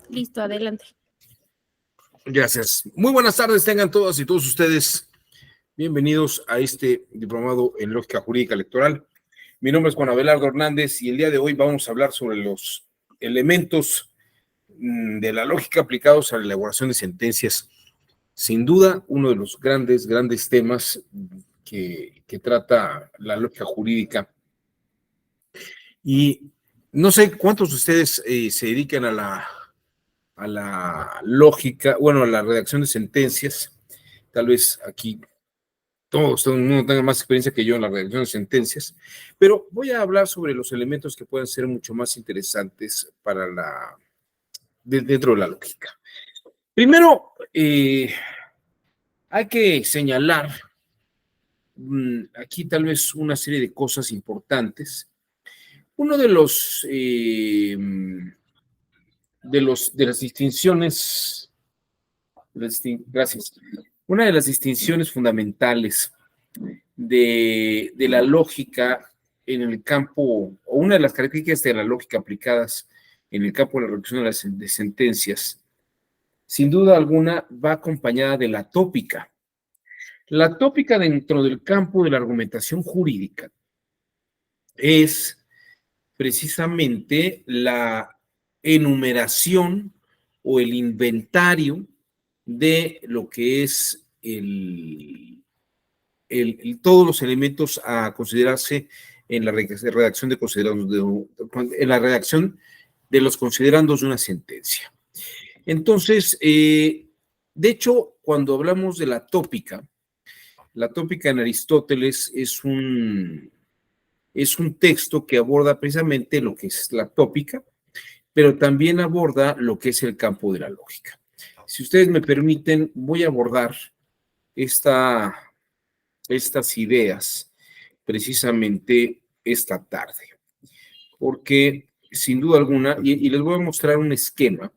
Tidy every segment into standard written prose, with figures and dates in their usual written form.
Listo, adelante. Gracias. Muy buenas tardes tengan todas y todos ustedes. Bienvenidos a este diplomado en lógica jurídica electoral. Mi nombre es Juan Abelardo Hernández y el día de hoy vamos a hablar sobre los elementos de la lógica aplicados a la elaboración de sentencias. Sin duda, uno de los grandes temas que trata la lógica jurídica. Y no sé cuántos de ustedes se dedican a la lógica, bueno, a la redacción de sentencias. Tal vez aquí todo el mundo tenga más experiencia que yo en la redacción de sentencias, pero voy a hablar sobre los elementos que pueden ser mucho más interesantes para dentro de la lógica. Primero, hay que señalar aquí tal vez una serie de cosas importantes. Uno de las distinciones, gracias. Una de las distinciones fundamentales de la lógica en el campo, o una de las características de la lógica aplicadas en el campo de la redacción de sentencias, sin duda alguna va acompañada de la tópica. La tópica dentro del campo de la argumentación jurídica es precisamente la enumeración o el inventario de lo que es todos los elementos a considerarse en la redacción de considerandos en la redacción de los considerandos de una sentencia. Entonces, de hecho, cuando hablamos de la tópica en Aristóteles es un texto que aborda precisamente lo que es la tópica, pero también aborda lo que es el campo de la lógica. Si ustedes me permiten, voy a abordar estas ideas precisamente esta tarde, porque sin duda alguna, y les voy a mostrar un esquema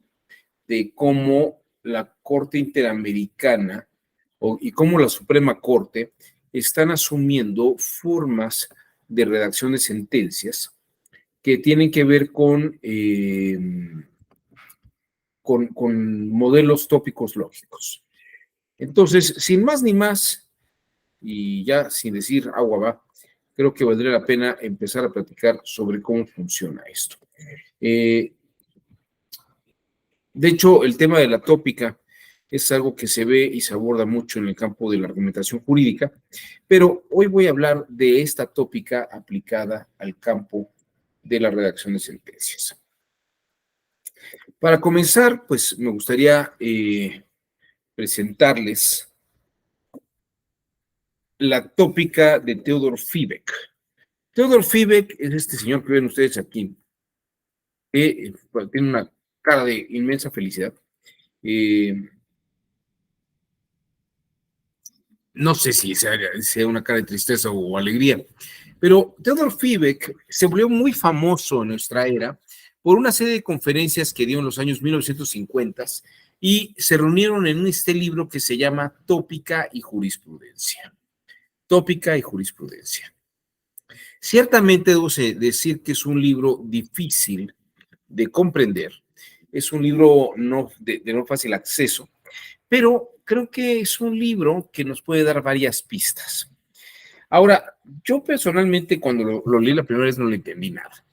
de cómo la Corte Interamericana y cómo la Suprema Corte están asumiendo formas de redacción de sentencias que tienen que ver con modelos tópicos lógicos. Entonces, sin más ni más, y ya sin decir agua va, creo que valdría la pena empezar a platicar sobre cómo funciona esto. De hecho, el tema de la tópica es algo que se ve y se aborda mucho en el campo de la argumentación jurídica, pero hoy voy a hablar de esta tópica aplicada al campo de la redacción de sentencias. Para comenzar, pues me gustaría presentarles la tópica de Theodor Fiebig. Theodor Fiebig es este señor que ven ustedes aquí, que tiene una cara de inmensa felicidad. No sé si sea una cara de tristeza o alegría, pero Theodor Fiebig se volvió muy famoso en nuestra era por una serie de conferencias que dio en los años 1950 y se reunieron en este libro que se llama Tópica y Jurisprudencia. Tópica y Jurisprudencia. Ciertamente debo decir que es un libro difícil de comprender, es un libro de no fácil acceso, pero creo que es un libro que nos puede dar varias pistas. Ahora, yo personalmente cuando lo leí la primera vez no le entendí nada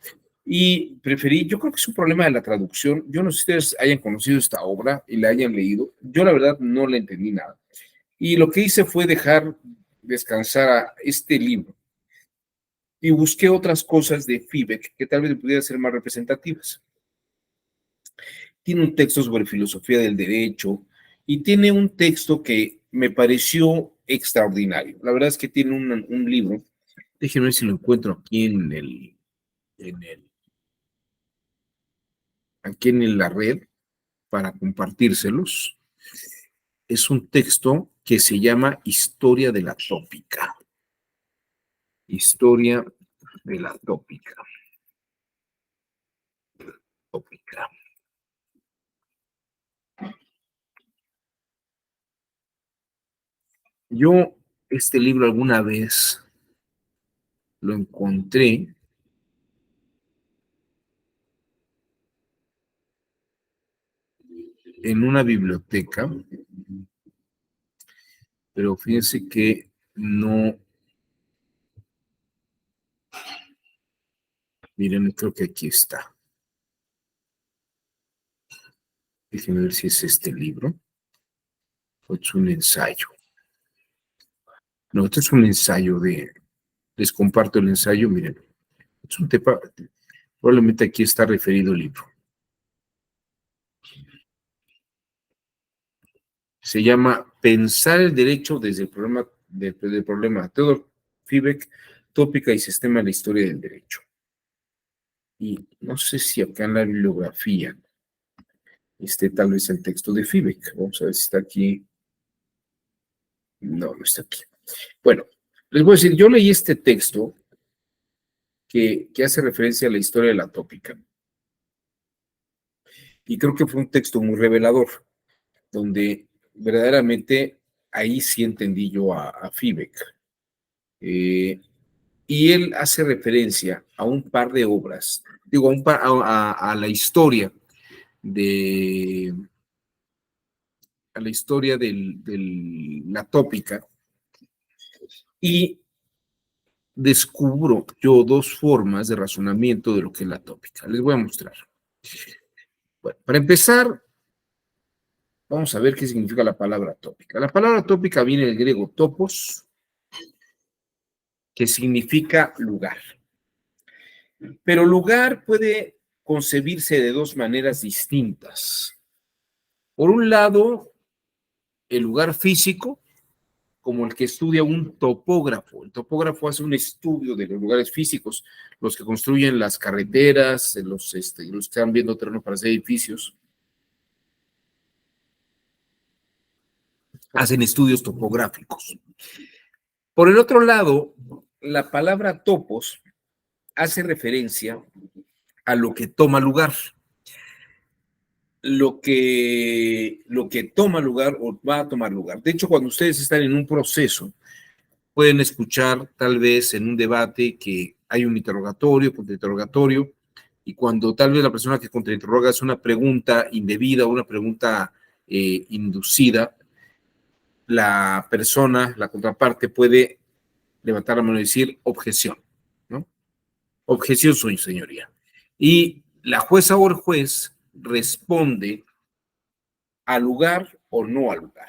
y yo creo que es un problema de la traducción. Yo no sé si ustedes hayan conocido esta obra y la hayan leído, yo la verdad no le entendí nada. Y lo que hice fue dejar descansar a este libro y busqué otras cosas de Fiebig que tal vez pudieran ser más representativas. Tiene un texto sobre filosofía del derecho y tiene un texto que me pareció extraordinario. La verdad es que tiene un libro, déjenme ver si lo encuentro aquí aquí en la red para compartírselos. Es un texto que se llama Historia de la Tópica. Historia de la Tópica. Tópica. Yo este libro alguna vez lo encontré . en una biblioteca, pero fíjense que no, miren, creo que aquí está. Déjenme ver si es este libro. O es un ensayo. No, este es un ensayo les comparto el ensayo, miren. Es un tema, probablemente aquí está referido el libro. Se llama Pensar el derecho desde el problema del problema. Theodor Fibeck, tópica y sistema de la historia del derecho. Y no sé si acá en la bibliografía esté tal vez el texto de Fibeck. Vamos a ver si está aquí. No, no está aquí. Bueno, les voy a decir, yo leí este texto que hace referencia a la historia de la tópica. Y creo que fue un texto muy revelador, donde verdaderamente ahí sí entendí yo a Fibeck. Y él hace referencia a un par de obras, digo, a la historia de a la historia de la tópica, y descubro yo dos formas de razonamiento de lo que es la tópica. Les voy a mostrar. Bueno, para empezar, vamos a ver qué significa la palabra tópica. La palabra tópica viene del griego topos, que significa lugar. Pero lugar puede concebirse de dos maneras distintas. Por un lado, el lugar físico, como el que estudia un topógrafo. El topógrafo hace un estudio de los lugares físicos, los que construyen las carreteras, los que están viendo terreno para hacer edificios, hacen estudios topográficos. Por el otro lado, la palabra topos hace referencia a lo que toma lugar. Lo que toma lugar o va a tomar lugar. De hecho, cuando ustedes están en un proceso, pueden escuchar tal vez en un debate que hay un interrogatorio, contrainterrogatorio, y cuando tal vez la persona que contrainterroga hace una pregunta indebida o una pregunta inducida, la persona, la contraparte, puede levantar la mano y decir objeción, ¿no? Objeción soy, señoría. Y la jueza o el juez responde al lugar o no al lugar.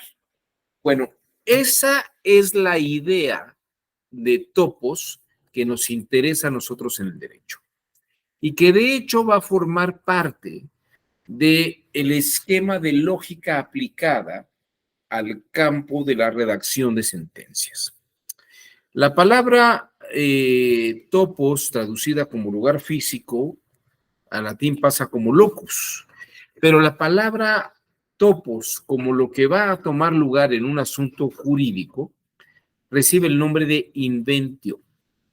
Bueno, esa es la idea de topos que nos interesa a nosotros en el derecho y que de hecho va a formar parte del esquema de lógica aplicada al campo de la redacción de sentencias. La palabra topos, traducida como lugar físico, al latín pasa como locus, pero la palabra topos, como lo que va a tomar lugar en un asunto jurídico, recibe el nombre de inventio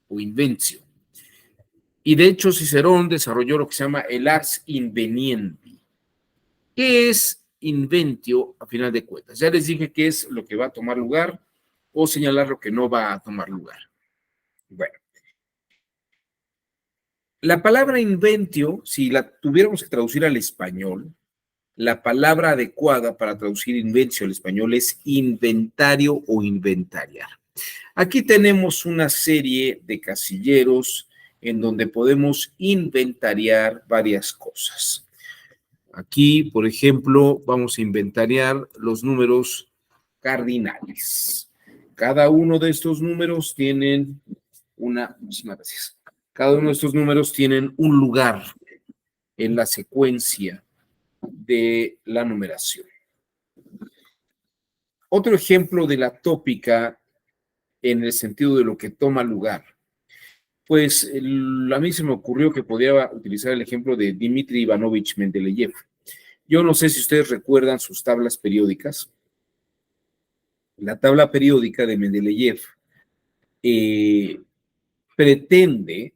o invencio. Y de hecho Cicerón desarrolló lo que se llama el ars inveniendi. ¿Qué es inventio a final de cuentas? Ya les dije qué es lo que va a tomar lugar o señalar lo que no va a tomar lugar. Bueno, la palabra inventio, si la tuviéramos que traducir al español, la palabra adecuada para traducir invencio al español es inventario o inventariar. Aquí tenemos una serie de casilleros en donde podemos inventariar varias cosas. Aquí, por ejemplo, vamos a inventariar los números cardinales. Cada uno de estos números tienen muchísimas gracias. Cada uno de estos números tienen un lugar en la secuencia de la numeración. Otro ejemplo de la tópica en el sentido de lo que toma lugar. Pues a mí se me ocurrió que podría utilizar el ejemplo de Dmitri Ivanovich Mendeleev. Yo no sé si ustedes recuerdan sus tablas periódicas. La tabla periódica de Mendeleev pretende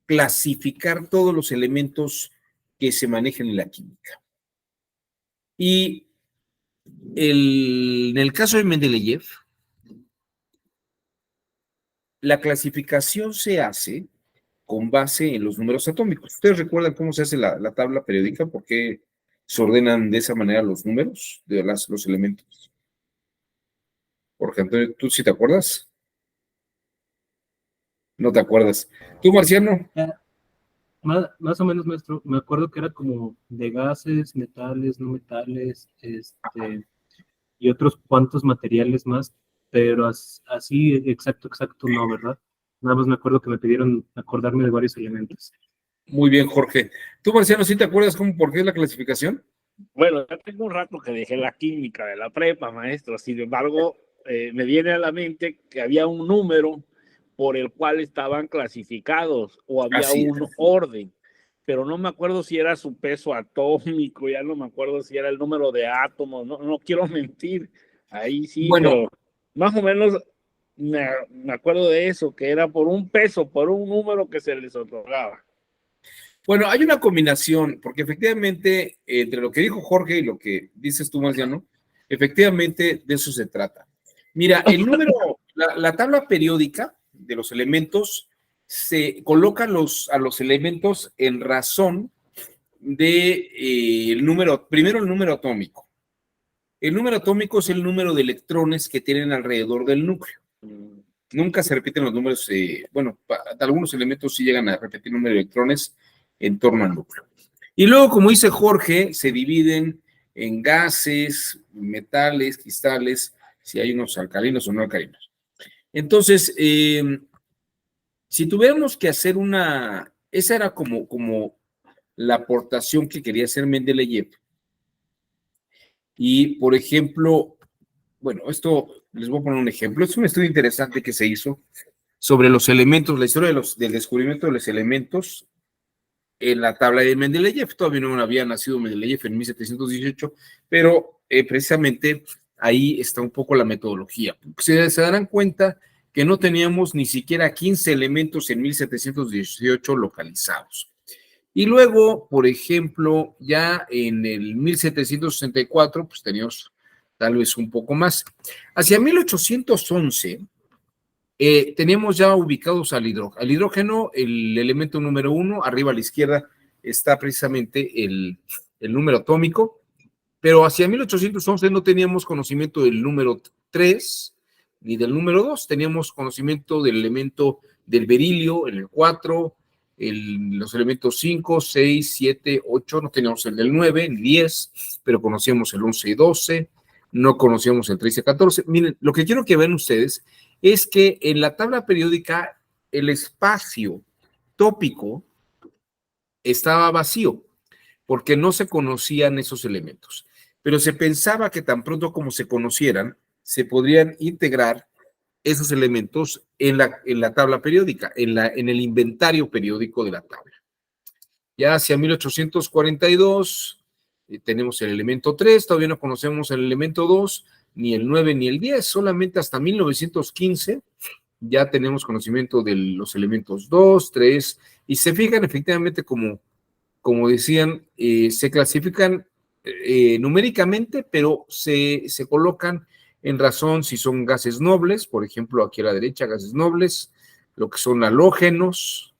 clasificar todos los elementos que se manejan en la química. Y en el caso de Mendeleev, la clasificación se hace con base en los números atómicos. ¿Ustedes recuerdan cómo se hace la tabla periódica? ¿Por qué se ordenan de esa manera los números de los elementos. Jorge Antonio, ¿tú sí te acuerdas? No te acuerdas. ¿Tú, Marciano? Más o menos, maestro, me acuerdo que era como de gases, metales, no metales, y otros cuantos materiales más, pero así exacto no, ¿verdad? Nada más me acuerdo que me pidieron acordarme de varios elementos. Muy bien, Jorge. ¿Tú, Marciano, sí te acuerdas por qué es la clasificación? Bueno, ya tengo un rato que dejé la química de la prepa, maestro. Sin embargo, me viene a la mente que había un número por el cual estaban clasificados o había Así un orden, pero no me acuerdo si era su peso atómico, ya no me acuerdo si era el número de átomos, no quiero mentir, ahí sí, bueno, pero más o menos me acuerdo de eso, que era por un peso, por un número que se les otorgaba. Bueno, hay una combinación, porque efectivamente, entre lo que dijo Jorge y lo que dices tú, Marciano, efectivamente de eso se trata. Mira, el número, la tabla periódica de los elementos se coloca a los elementos en razón de el número, primero el número atómico. El número atómico es el número de electrones que tienen alrededor del núcleo. Nunca se repiten los números, bueno, algunos elementos sí llegan a repetir el número de electrones en torno al núcleo. Y luego, como dice Jorge, se dividen en gases, metales, cristales, si hay unos alcalinos o no alcalinos. Entonces, si tuviéramos que hacer esa era como la aportación que quería hacer Mendeleev. Y, por ejemplo, bueno, esto les voy a poner un ejemplo. Es un estudio interesante que se hizo sobre los elementos, la historia del descubrimiento de los elementos en la tabla de Mendeleev. Todavía no había nacido Mendeleev en 1718, pero precisamente ahí está un poco la metodología. Se darán cuenta que no teníamos ni siquiera 15 elementos en 1718 localizados. Y luego, por ejemplo, ya en el 1764, pues teníamos tal vez un poco más. Hacia 1811, teníamos ya ubicados al hidrógeno. Al hidrógeno, el elemento número 1, arriba a la izquierda, está precisamente el número atómico, pero hacia 1811 no teníamos conocimiento del número 3 ni del número 2, teníamos conocimiento del elemento del berilio en el 4, los elementos 5, 6, 7, 8, no teníamos el del 9, ni 10, pero conocíamos el 11 y 12, no conocíamos el 13 y 14. Miren, lo que quiero que vean ustedes es que en la tabla periódica el espacio tópico estaba vacío porque no se conocían esos elementos, pero se pensaba que tan pronto como se conocieran, se podrían integrar esos elementos en la tabla periódica, en el inventario periódico de la tabla. Ya hacia 1842 tenemos el elemento 3, todavía no conocemos el elemento 2, ni el 9 ni el 10, solamente hasta 1915 ya tenemos conocimiento de los elementos 2, 3, y se fijan efectivamente como decían, se clasifican numéricamente, pero se colocan en razón si son gases nobles, por ejemplo, aquí a la derecha, gases nobles, lo que son halógenos,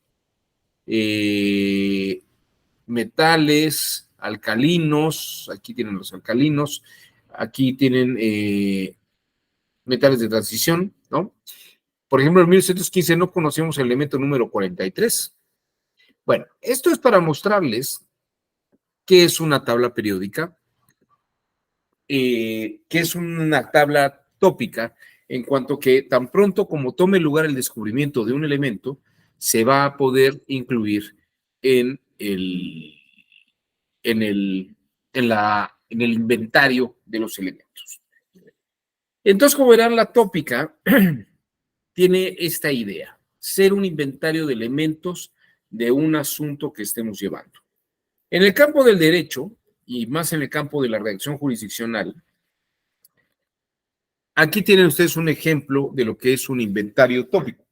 metales, alcalinos, aquí tienen los alcalinos, aquí tienen metales de transición, ¿no? Por ejemplo, en 1915 no conocíamos el elemento número 43. Bueno, esto es para mostrarles qué es una tabla periódica, que es una tabla tópica, en cuanto que tan pronto como tome lugar el descubrimiento de un elemento, se va a poder incluir en en el, en el inventario de los elementos. Entonces, como verán, la tópica tiene esta idea, ser un inventario de elementos de un asunto que estemos llevando. En el campo del derecho, y más en el campo de la redacción jurisdiccional, aquí tienen ustedes un ejemplo de lo que es un inventario tópico.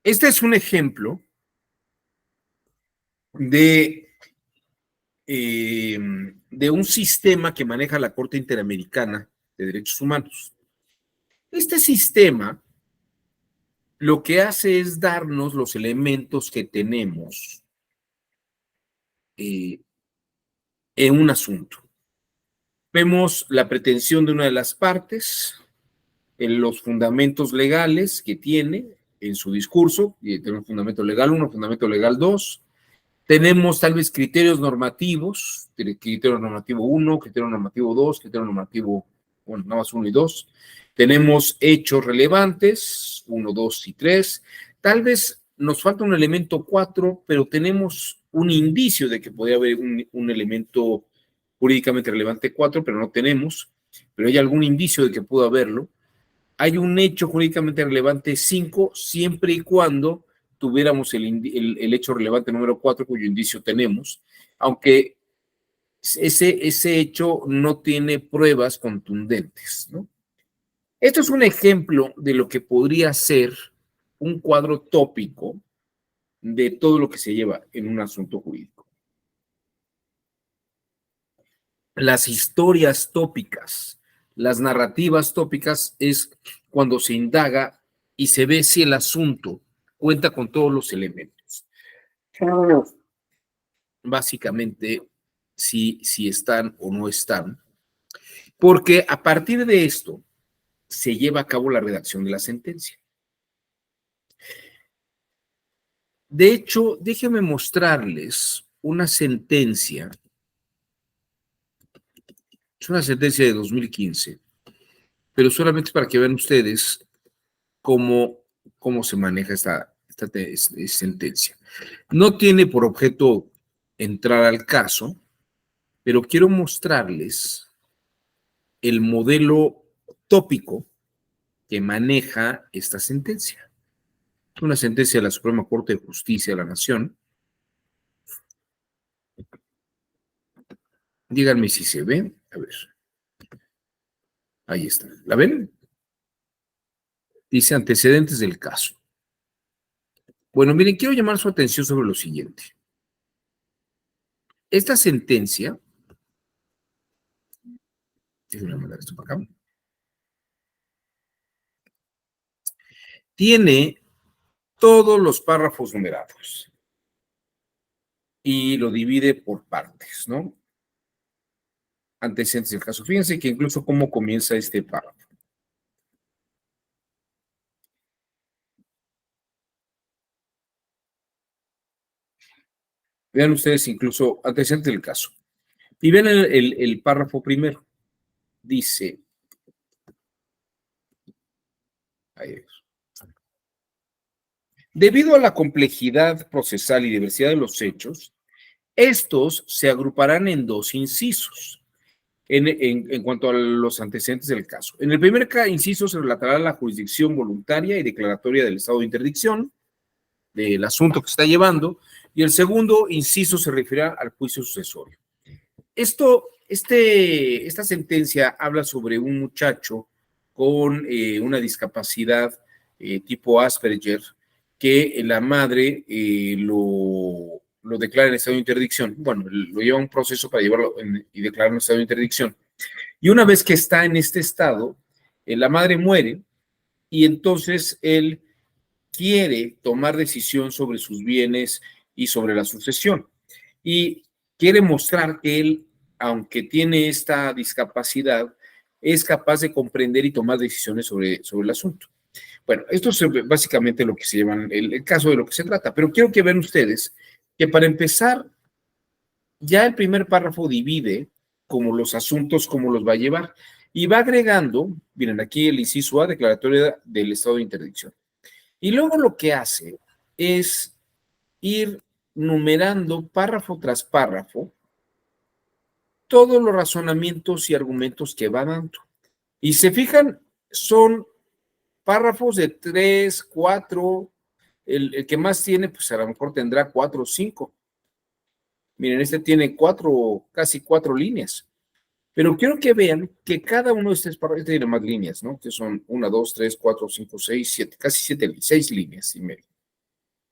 Este es un ejemplo de, de un sistema que maneja la Corte Interamericana de Derechos Humanos. Este sistema lo que hace es darnos los elementos que tenemos en un asunto. Vemos la pretensión de una de las partes, en los fundamentos legales que tiene en su discurso, y tenemos un fundamento legal 1, fundamento legal 2, tenemos tal vez criterios normativos, criterio normativo 1, criterio normativo 2, criterio normativo, bueno, nada más 1 y 2, tenemos hechos relevantes, 1, 2 y 3, tal vez nos falta un elemento 4, pero tenemos un indicio de que podría haber un elemento jurídicamente relevante 4, pero no tenemos, pero hay algún indicio de que pudo haberlo. Hay un hecho jurídicamente relevante 5, siempre y cuando tuviéramos el hecho relevante número 4, cuyo indicio tenemos, aunque ese hecho no tiene pruebas contundentes, ¿no? Esto es un ejemplo de lo que podría ser un cuadro tópico de todo lo que se lleva en un asunto jurídico. Las historias tópicas, las narrativas tópicas es cuando se indaga y se ve si el asunto cuenta con todos los elementos. Básicamente, si están o no están, porque a partir de esto se lleva a cabo la redacción de la sentencia. De hecho, déjenme mostrarles una sentencia. Es una sentencia de 2015, pero solamente para que vean ustedes cómo se maneja esta sentencia. No tiene por objeto entrar al caso, pero quiero mostrarles el modelo tópico que maneja esta sentencia. Es una sentencia de la Suprema Corte de Justicia de la Nación. Díganme si se ve. A ver. Ahí está. ¿La ven? Dice antecedentes del caso. Bueno, miren, quiero llamar su atención sobre lo siguiente. Esta sentencia, déjenme mandar esto para acá, tiene todos los párrafos numerados y lo divide por partes, ¿no? Antecedentes del caso. Fíjense que incluso cómo comienza este párrafo. Vean ustedes incluso antecedentes del caso. Y vean el párrafo primero. Dice, ahí es. Debido a la complejidad procesal y diversidad de los hechos, estos se agruparán en dos incisos en cuanto a los antecedentes del caso. En el primer inciso se relatará la jurisdicción voluntaria y declaratoria del estado de interdicción del asunto que se está llevando, y el segundo inciso se referirá al juicio sucesorio. Esta sentencia habla sobre un muchacho con una discapacidad tipo Asperger, que la madre lo declara en estado de interdicción. Bueno, lo lleva a un proceso para llevarlo y declarar en estado de interdicción. Y una vez que está en este estado, la madre muere y entonces él quiere tomar decisión sobre sus bienes y sobre la sucesión. Y quiere mostrar que él, aunque tiene esta discapacidad, es capaz de comprender y tomar decisiones sobre el asunto. Bueno, esto es básicamente lo que se llama el caso de lo que se trata, pero quiero que vean ustedes que para empezar, ya el primer párrafo divide como los asuntos, cómo los va a llevar, y va agregando, miren aquí el inciso A, declaratoria del estado de interdicción. Y luego lo que hace es ir numerando párrafo tras párrafo todos los razonamientos y argumentos que va dando. Y se fijan, son párrafos de 3, 4, el que más tiene, pues a lo mejor tendrá 4 o 5. Miren, este tiene casi 4 líneas. Pero quiero que vean que cada uno de estos párrafos tiene más líneas, ¿no? Que son 1, 2, 3, 4, 5, 6, 7, casi 6 líneas y media.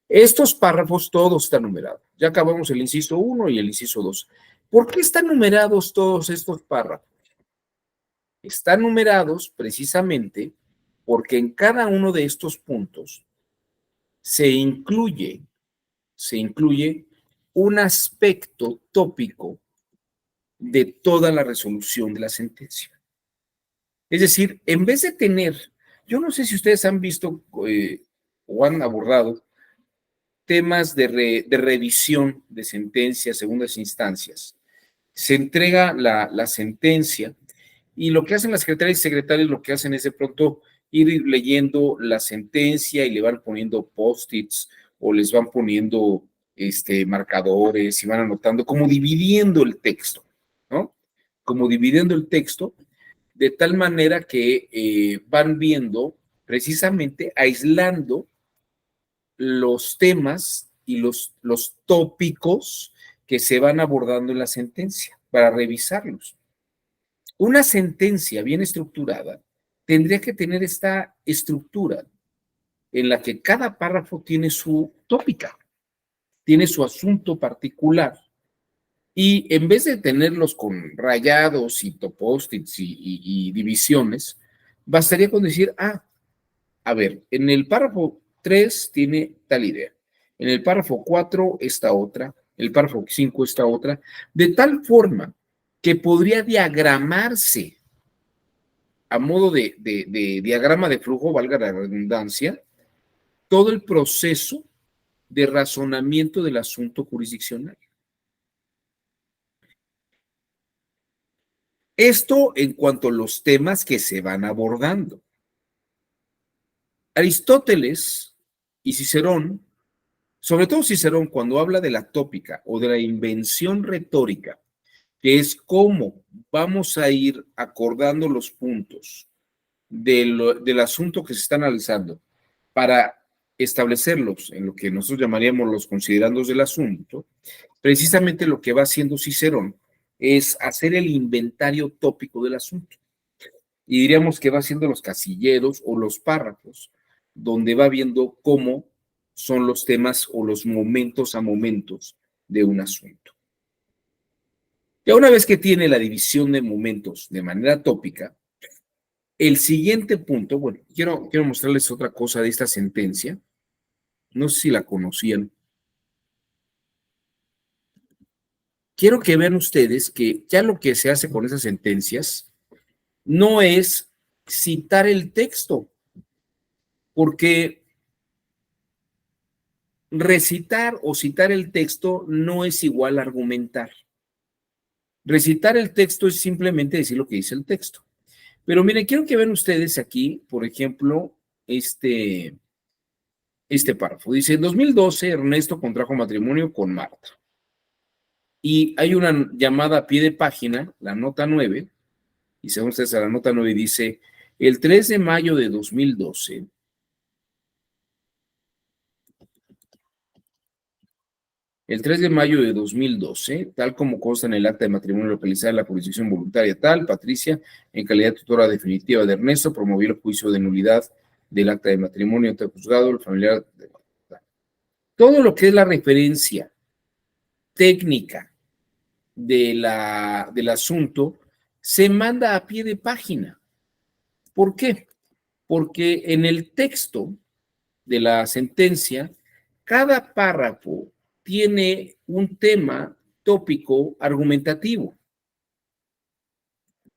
Estos párrafos todos están numerados. Ya acabamos el inciso 1 y el inciso 2. ¿Por qué están numerados todos estos párrafos? Están numerados precisamente porque en cada uno de estos puntos se incluye un aspecto tópico de toda la resolución de la sentencia. Es decir, en vez de tener, yo no sé si ustedes han visto o han abordado temas de revisión de sentencias, segundas instancias. Se entrega la sentencia y lo que hacen las secretarias y secretarios, lo que hacen es de pronto ir leyendo la sentencia y le van poniendo post-its o les van poniendo marcadores y van anotando, como dividiendo el texto, ¿no? Como dividiendo el texto de tal manera que van viendo, precisamente aislando los temas y los tópicos que se van abordando en la sentencia para revisarlos. Una sentencia bien estructurada tendría que tener esta estructura en la que cada párrafo tiene su tópica, tiene su asunto particular. Y en vez de tenerlos con rayados y post-its y divisiones, bastaría con decir, a ver, en el párrafo 3 tiene tal idea, en el párrafo 4 esta otra, el párrafo 5 esta otra, de tal forma que podría diagramarse a modo de diagrama de flujo, valga la redundancia, todo el proceso de razonamiento del asunto jurisdiccional. Esto en cuanto a los temas que se van abordando. Aristóteles y Cicerón, sobre todo Cicerón, cuando habla de la tópica o de la invención retórica, que es cómo vamos a ir acordando los puntos del asunto que se está analizando para establecerlos en lo que nosotros llamaríamos los considerandos del asunto, precisamente lo que va haciendo Cicerón es hacer el inventario tópico del asunto. Y diríamos que va haciendo los casilleros o los párrafos, donde va viendo cómo son los temas o los momentos a momentos de un asunto. Ya una vez que tiene la división de momentos de manera tópica, el siguiente punto, bueno, quiero mostrarles otra cosa de esta sentencia. No sé si la conocían. Quiero que vean ustedes que ya lo que se hace con esas sentencias no es citar el texto, porque recitar o citar el texto no es igual a argumentar. Recitar el texto es simplemente decir lo que dice el texto. Pero miren, quiero que vean ustedes aquí, por ejemplo, este párrafo. Dice, en 2012 Ernesto contrajo matrimonio con Marta. Y hay una llamada a pie de página, la nota 9, y según ustedes a la nota 9 dice, el 3 de mayo de 2012, tal como consta en el acta de matrimonio localizada en la jurisdicción voluntaria tal, Patricia, en calidad de tutora definitiva de Ernesto, promovió el juicio de nulidad del acta de matrimonio ante el juzgado, el familiar. Todo lo que es la referencia técnica del asunto se manda a pie de página. ¿Por qué? Porque en el texto de la sentencia, cada párrafo tiene un tema tópico argumentativo.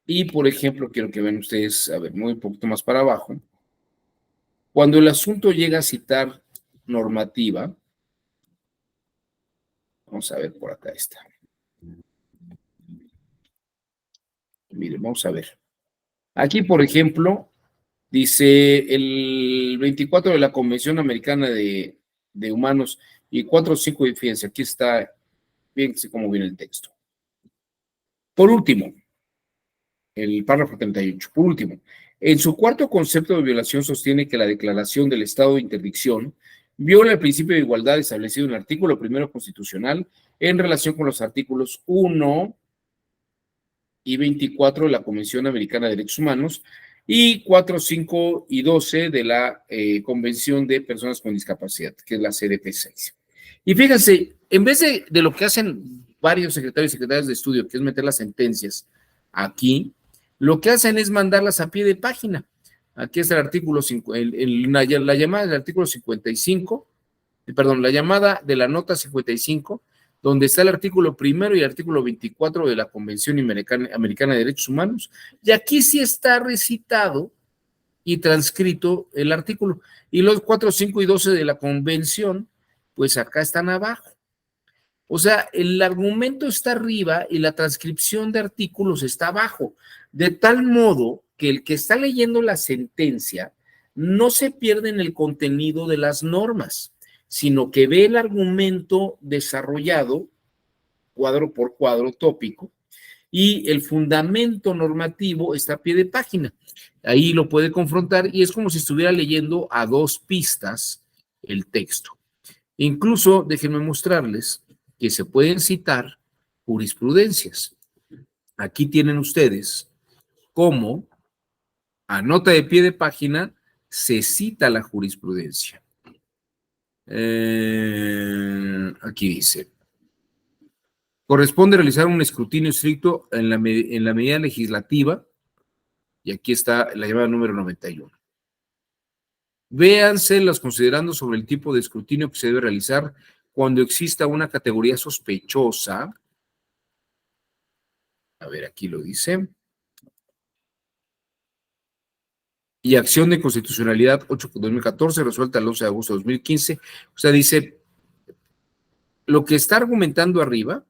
Y, por ejemplo, quiero que vean ustedes, a ver, muy un poquito más para abajo, cuando el asunto llega a citar normativa, vamos a ver, por acá está. Miren, vamos a ver. Aquí, por ejemplo, dice el 24 de la Convención Americana de Humanos y 4 o 5, fíjense, aquí está, fíjense cómo viene el texto. Por último, el párrafo 38, por último, en su cuarto concepto de violación sostiene que la declaración del estado de interdicción viola el principio de igualdad establecido en el artículo primero constitucional en relación con los artículos 1 y 24 de la Convención Americana de Derechos Humanos y 4, 5 y 12 de la Convención de Personas con Discapacidad, que es la CDP6. Y fíjense, en vez de lo que hacen varios secretarios y secretarias de estudio, que es meter las sentencias aquí, lo que hacen es mandarlas a pie de página. Aquí está el artículo, la llamada del artículo 55, perdón, la llamada de la nota 55, donde está el artículo 1 y el artículo 24 de la Convención Americana de Derechos Humanos, y aquí sí está recitado y transcrito el artículo, y los 4, 5 y 12 de la Convención, pues acá están abajo. O sea, el argumento está arriba y la transcripción de artículos está abajo, de tal modo que el que está leyendo la sentencia no se pierde en el contenido de las normas, sino que ve el argumento desarrollado cuadro por cuadro tópico y el fundamento normativo está a pie de página. Ahí lo puede confrontar y es como si estuviera leyendo a 2 pistas el texto. Incluso, déjenme mostrarles que se pueden citar jurisprudencias. Aquí tienen ustedes cómo a nota de pie de página se cita la jurisprudencia. Aquí dice: corresponde realizar un escrutinio estricto en la medida legislativa, y aquí está la llamada número 91. Véanse los considerandos sobre el tipo de escrutinio que se debe realizar cuando exista una categoría sospechosa. A ver, aquí lo dice. Y acción de constitucionalidad 8/2014, resuelta el 11 de agosto de 2015. O sea, dice, lo que está argumentando arriba,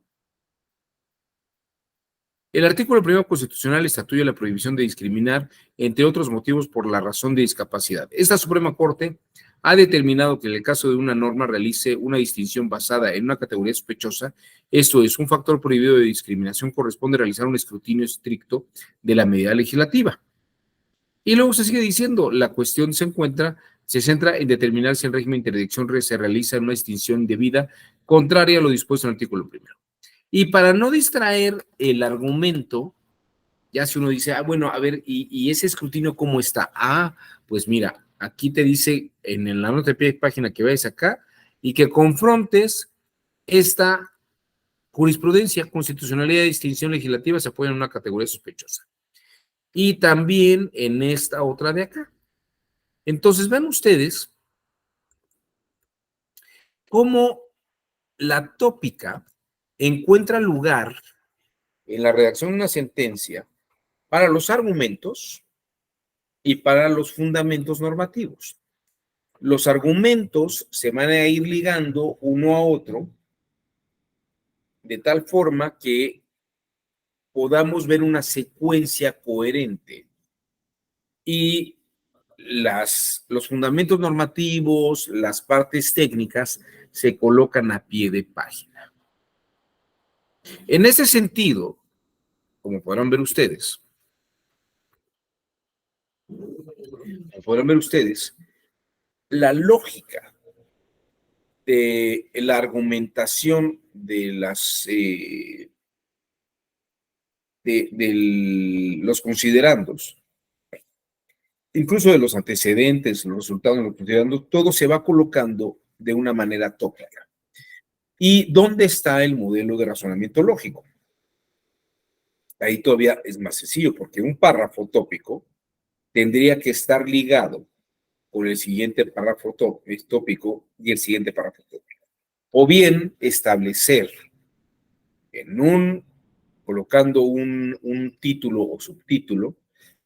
el artículo 1 constitucional estatuye la prohibición de discriminar, entre otros motivos, por la razón de discapacidad. Esta Suprema Corte ha determinado que en el caso de una norma realice una distinción basada en una categoría sospechosa, esto es, un factor prohibido de discriminación, corresponde realizar un escrutinio estricto de la medida legislativa. Y luego se sigue diciendo, la cuestión se centra en determinar si el régimen de interdicción se realiza una distinción debida contraria a lo dispuesto en el artículo 1. Y para no distraer el argumento, ya si uno dice, bueno, a ver, ¿y ese escrutinio cómo está? Pues mira, aquí te dice en la nota de pie de página que vayas acá y que confrontes esta jurisprudencia, constitucionalidad de distinción legislativa se apoya en una categoría sospechosa. Y también en esta otra de acá. Entonces, vean ustedes cómo la tópica encuentra lugar en la redacción de una sentencia para los argumentos y para los fundamentos normativos. Los argumentos se van a ir ligando uno a otro de tal forma que podamos ver una secuencia coherente y los fundamentos normativos, las partes técnicas se colocan a pie de página. En ese sentido, como podrán ver ustedes, la lógica de la argumentación de los considerandos, incluso de los antecedentes, los resultados de los considerandos, todo se va colocando de una manera tópica. ¿Y dónde está el modelo de razonamiento lógico? Ahí todavía es más sencillo, porque un párrafo tópico tendría que estar ligado con el siguiente párrafo tópico y el siguiente párrafo tópico. O bien establecer colocando un título o subtítulo,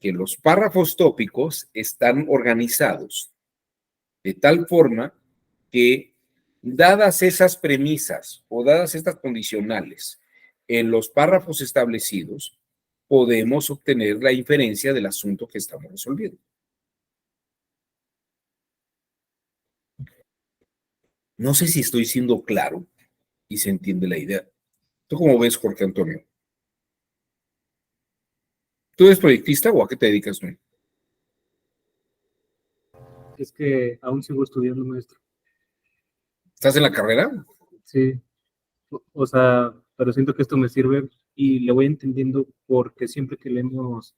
que los párrafos tópicos están organizados de tal forma que, dadas esas premisas o dadas estas condicionales en los párrafos establecidos, podemos obtener la inferencia del asunto que estamos resolviendo. No sé si estoy siendo claro y se entiende la idea. ¿Tú cómo ves, Jorge Antonio? ¿Tú eres proyectista o a qué te dedicas tú? Es que aún sigo estudiando, maestro. ¿Estás en la carrera? Sí. O sea, pero siento que esto me sirve y le voy entendiendo porque siempre que leemos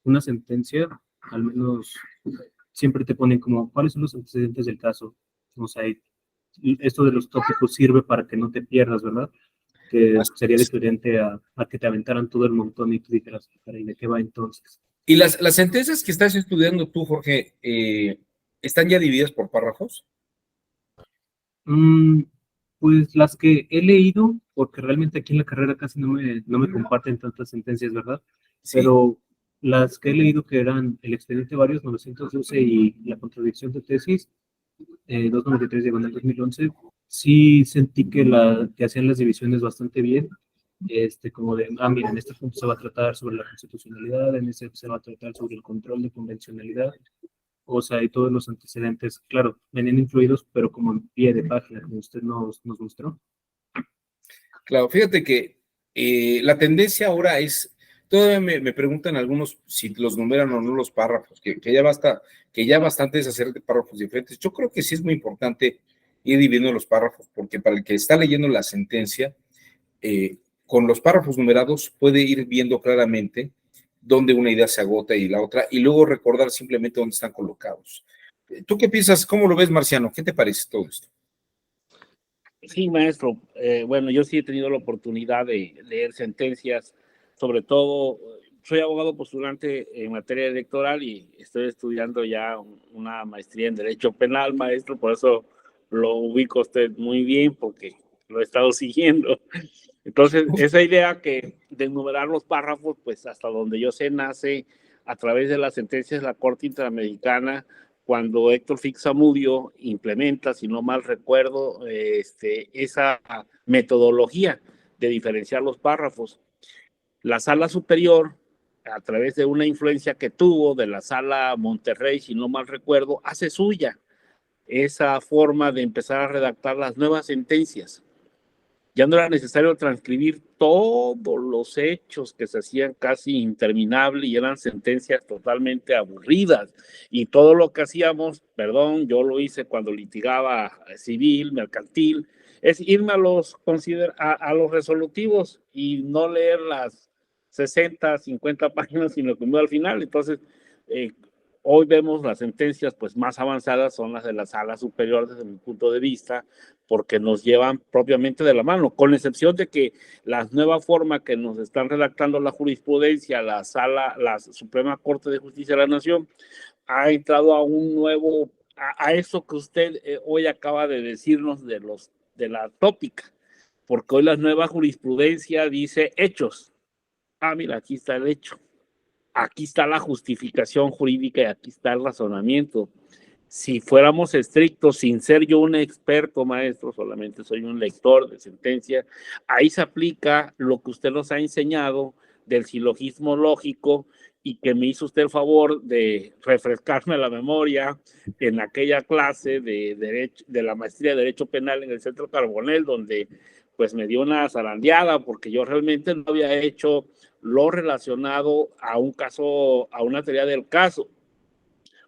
una sentencia, al menos siempre te ponen como, ¿cuáles son los antecedentes del caso? O sea, esto de los tópicos sirve para que no te pierdas, ¿verdad? Que sería diferente a que te aventaran todo el montón y tú dijeras, ¿y de qué va entonces? ¿Y las sentencias que estás estudiando tú, Jorge, están ya divididas por párrafos? Pues las que he leído, porque realmente aquí en la carrera casi no me comparten tantas sentencias, ¿verdad? Sí. Pero las que he leído que eran el expediente varios 912 y la contradicción de tesis, 293 diagonal 2011, sí sentí que hacían las divisiones bastante bien, como de, mira, en este punto se va a tratar sobre la constitucionalidad, en ese se va a tratar sobre el control de convencionalidad, o sea, y todos los antecedentes, claro, venían incluidos, pero como en pie de página, como usted nos mostró. Claro, fíjate que la tendencia ahora es, todavía me preguntan algunos si los numeran o no los párrafos, que ya basta, que ya bastante es hacer de párrafos diferentes. Yo creo que sí es muy importante ir dividiendo los párrafos, porque para el que está leyendo la sentencia, con los párrafos numerados puede ir viendo claramente dónde una idea se agota y la otra, y luego recordar simplemente dónde están colocados. ¿Tú qué piensas? ¿Cómo lo ves, Marciano? ¿Qué te parece todo esto? Sí, maestro. Bueno, yo sí he tenido la oportunidad de leer sentencias, sobre todo, soy abogado postulante en materia electoral y estoy estudiando ya una maestría en Derecho Penal, maestro, por eso lo ubico a usted muy bien, porque lo he estado siguiendo. Entonces, esa idea que de enumerar los párrafos, pues hasta donde yo sé, nace a través de las sentencias de la Corte Interamericana, cuando Héctor Fix-Amudio implementa, si no mal recuerdo, esa metodología de diferenciar los párrafos. La Sala Superior, a través de una influencia que tuvo de la Sala Monterrey, si no mal recuerdo, hace suya esa forma de empezar a redactar las nuevas sentencias. Ya no era necesario transcribir todos los hechos que se hacían casi interminables y eran sentencias totalmente aburridas. Y todo lo que hacíamos, perdón, yo lo hice cuando litigaba civil, mercantil, es irme a los resolutivos y no leer las 60, 50 páginas, sino que me al final. Entonces, hoy vemos las sentencias pues más avanzadas son las de la Sala Superior desde mi punto de vista, porque nos llevan propiamente de la mano, con excepción de que la nueva forma que nos están redactando la jurisprudencia, la Suprema Corte de Justicia de la Nación, ha entrado a un nuevo, a eso que usted hoy acaba de decirnos de la tópica, porque hoy la nueva jurisprudencia dice hechos. Mira, aquí está el hecho. Aquí está la justificación jurídica y aquí está el razonamiento. Si fuéramos estrictos, sin ser yo un experto, maestro, solamente soy un lector de sentencia, ahí se aplica lo que usted nos ha enseñado del silogismo lógico y que me hizo usted el favor de refrescarme la memoria en aquella clase de la maestría de Derecho Penal en el Centro Carbonell, donde pues me dio una zarandeada porque yo realmente no había hecho lo relacionado a un caso, a una teoría del caso.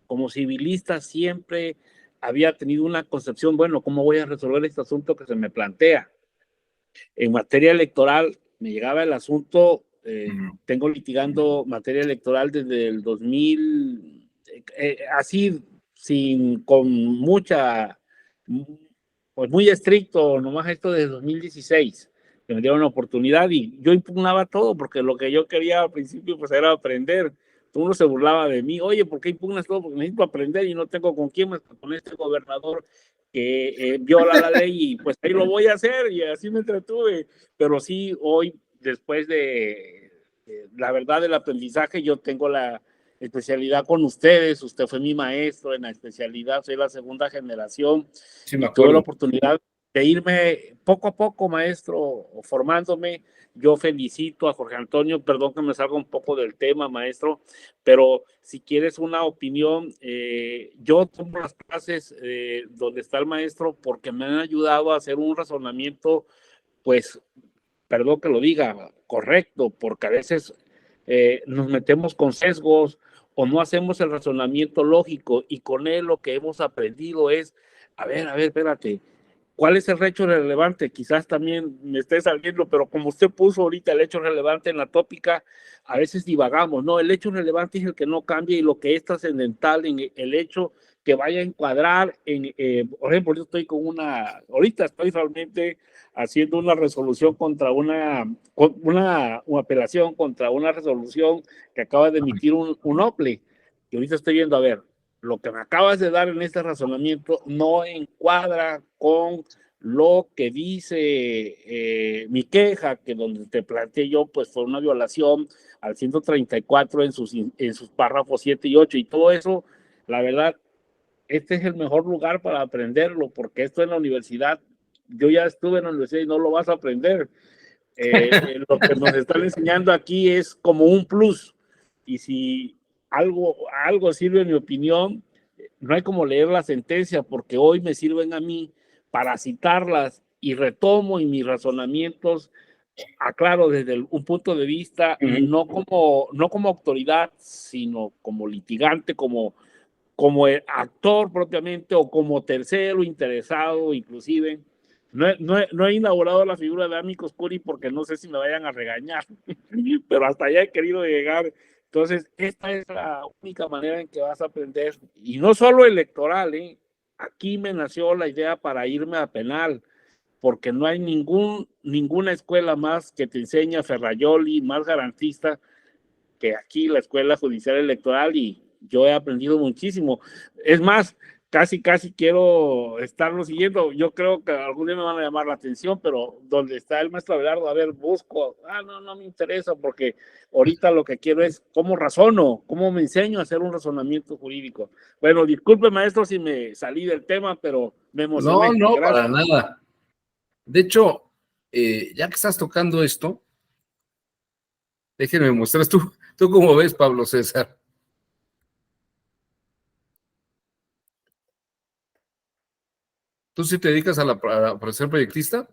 Como civilista siempre había tenido una concepción, bueno, ¿cómo voy a resolver este asunto que se me plantea? En materia electoral me llegaba el asunto, tengo litigando materia electoral desde el 2000, así, con mucha, pues muy estricto, nomás esto desde 2016, que me dieron la oportunidad y yo impugnaba todo, porque lo que yo quería al principio pues era aprender. Uno se burlaba de mí, oye, ¿por qué impugnas todo? Porque necesito aprender y no tengo con quién más que con este gobernador que viola la ley y pues ahí lo voy a hacer y así me entretuve. Pero sí, hoy, después de la verdad del aprendizaje, yo tengo la especialidad con ustedes, usted fue mi maestro en la especialidad, soy la segunda generación Sí, me y tuve la acuerdo. oportunidad de irme poco a poco, maestro, formándome. Yo felicito a Jorge Antonio, perdón que me salga un poco del tema, maestro, pero si quieres una opinión, yo tomo las clases donde está el maestro porque me han ayudado a hacer un razonamiento, pues, perdón que lo diga, correcto, porque a veces nos metemos con sesgos o no hacemos el razonamiento lógico y con él lo que hemos aprendido es, a ver, espérate, ¿cuál es el hecho relevante? Quizás también me esté saliendo, pero como usted puso ahorita el hecho relevante en la tópica, a veces divagamos, ¿no? El hecho relevante es el que no cambia y lo que es trascendental en el hecho que vaya a encuadrar en, por ejemplo, yo estoy ahorita estoy realmente haciendo una resolución contra una apelación contra una resolución que acaba de emitir un OPLE. Y ahorita estoy viendo, a ver, lo que me acabas de dar en este razonamiento no encuadra con lo que dice mi queja, que donde te planteé yo, pues fue una violación al 134 en sus párrafos 7 y 8 y todo eso, la verdad, este es el mejor lugar para aprenderlo, porque esto en la universidad, yo ya estuve en la universidad y no lo vas a aprender. Lo que nos están enseñando aquí es como un plus, y si algo sirve, en mi opinión, no hay como leer la sentencia, porque hoy me sirven a mí para citarlas y retomo en mis razonamientos, aclaro desde un punto de vista no como autoridad, sino como litigante, como actor propiamente o como tercero interesado inclusive. No he inaugurado la figura de Amicus Curiae porque no sé si me vayan a regañar, pero hasta allá he querido llegar. Entonces, esta es la única manera en que vas a aprender. Y no solo electoral, ¿eh? Aquí me nació la idea para irme a penal, porque no hay ninguna escuela más que te enseñe a Ferrayoli, más garantista que aquí la Escuela Judicial Electoral, y yo he aprendido muchísimo. Es más, casi quiero estarlo siguiendo. Yo creo que algún día me van a llamar la atención, pero donde está el maestro Abelardo, a ver, busco. No me interesa, porque ahorita lo que quiero es cómo razono, cómo me enseño a hacer un razonamiento jurídico. Bueno, disculpe, maestro, si me salí del tema, pero me No, emocioné. no, Gracias. para nada. De hecho, ya que estás tocando esto, déjenme mostrar tú cómo ves, Pablo César. ¿Tú sí te dedicas para ser proyectista?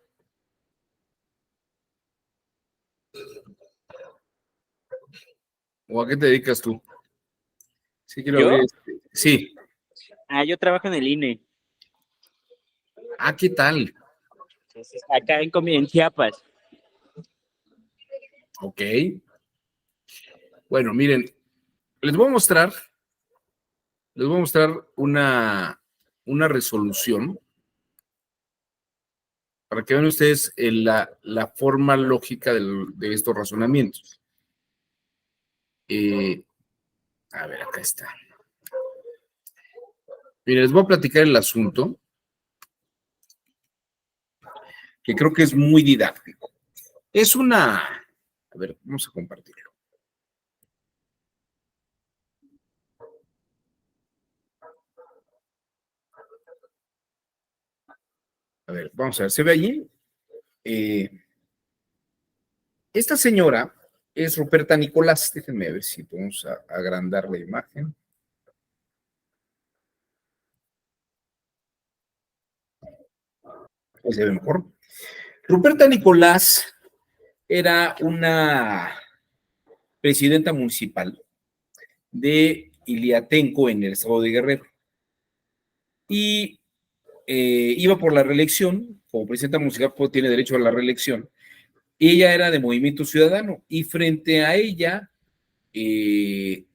¿O a qué te dedicas tú? Sí, quiero abrir ¿Yo? este. Sí. Yo trabajo en el INE, ¿Qué tal? entonces, acá en Chiapas. Ok. Bueno, miren, les voy a mostrar una resolución para que vean ustedes la forma lógica de estos razonamientos. A ver, acá está. Miren, les voy a platicar el asunto, que creo que es muy didáctico. A ver, vamos a compartirlo. A ver, vamos a ver, ¿se ve allí? Esta señora es Ruperta Nicolás. Déjenme ver si podemos agrandar la imagen. Ahí se ve mejor. Ruperta Nicolás era una presidenta municipal de Iliatenco, en el estado de Guerrero. Y iba por la reelección, como presidenta municipal tiene derecho a la reelección. Ella era de Movimiento Ciudadano y frente a ella, el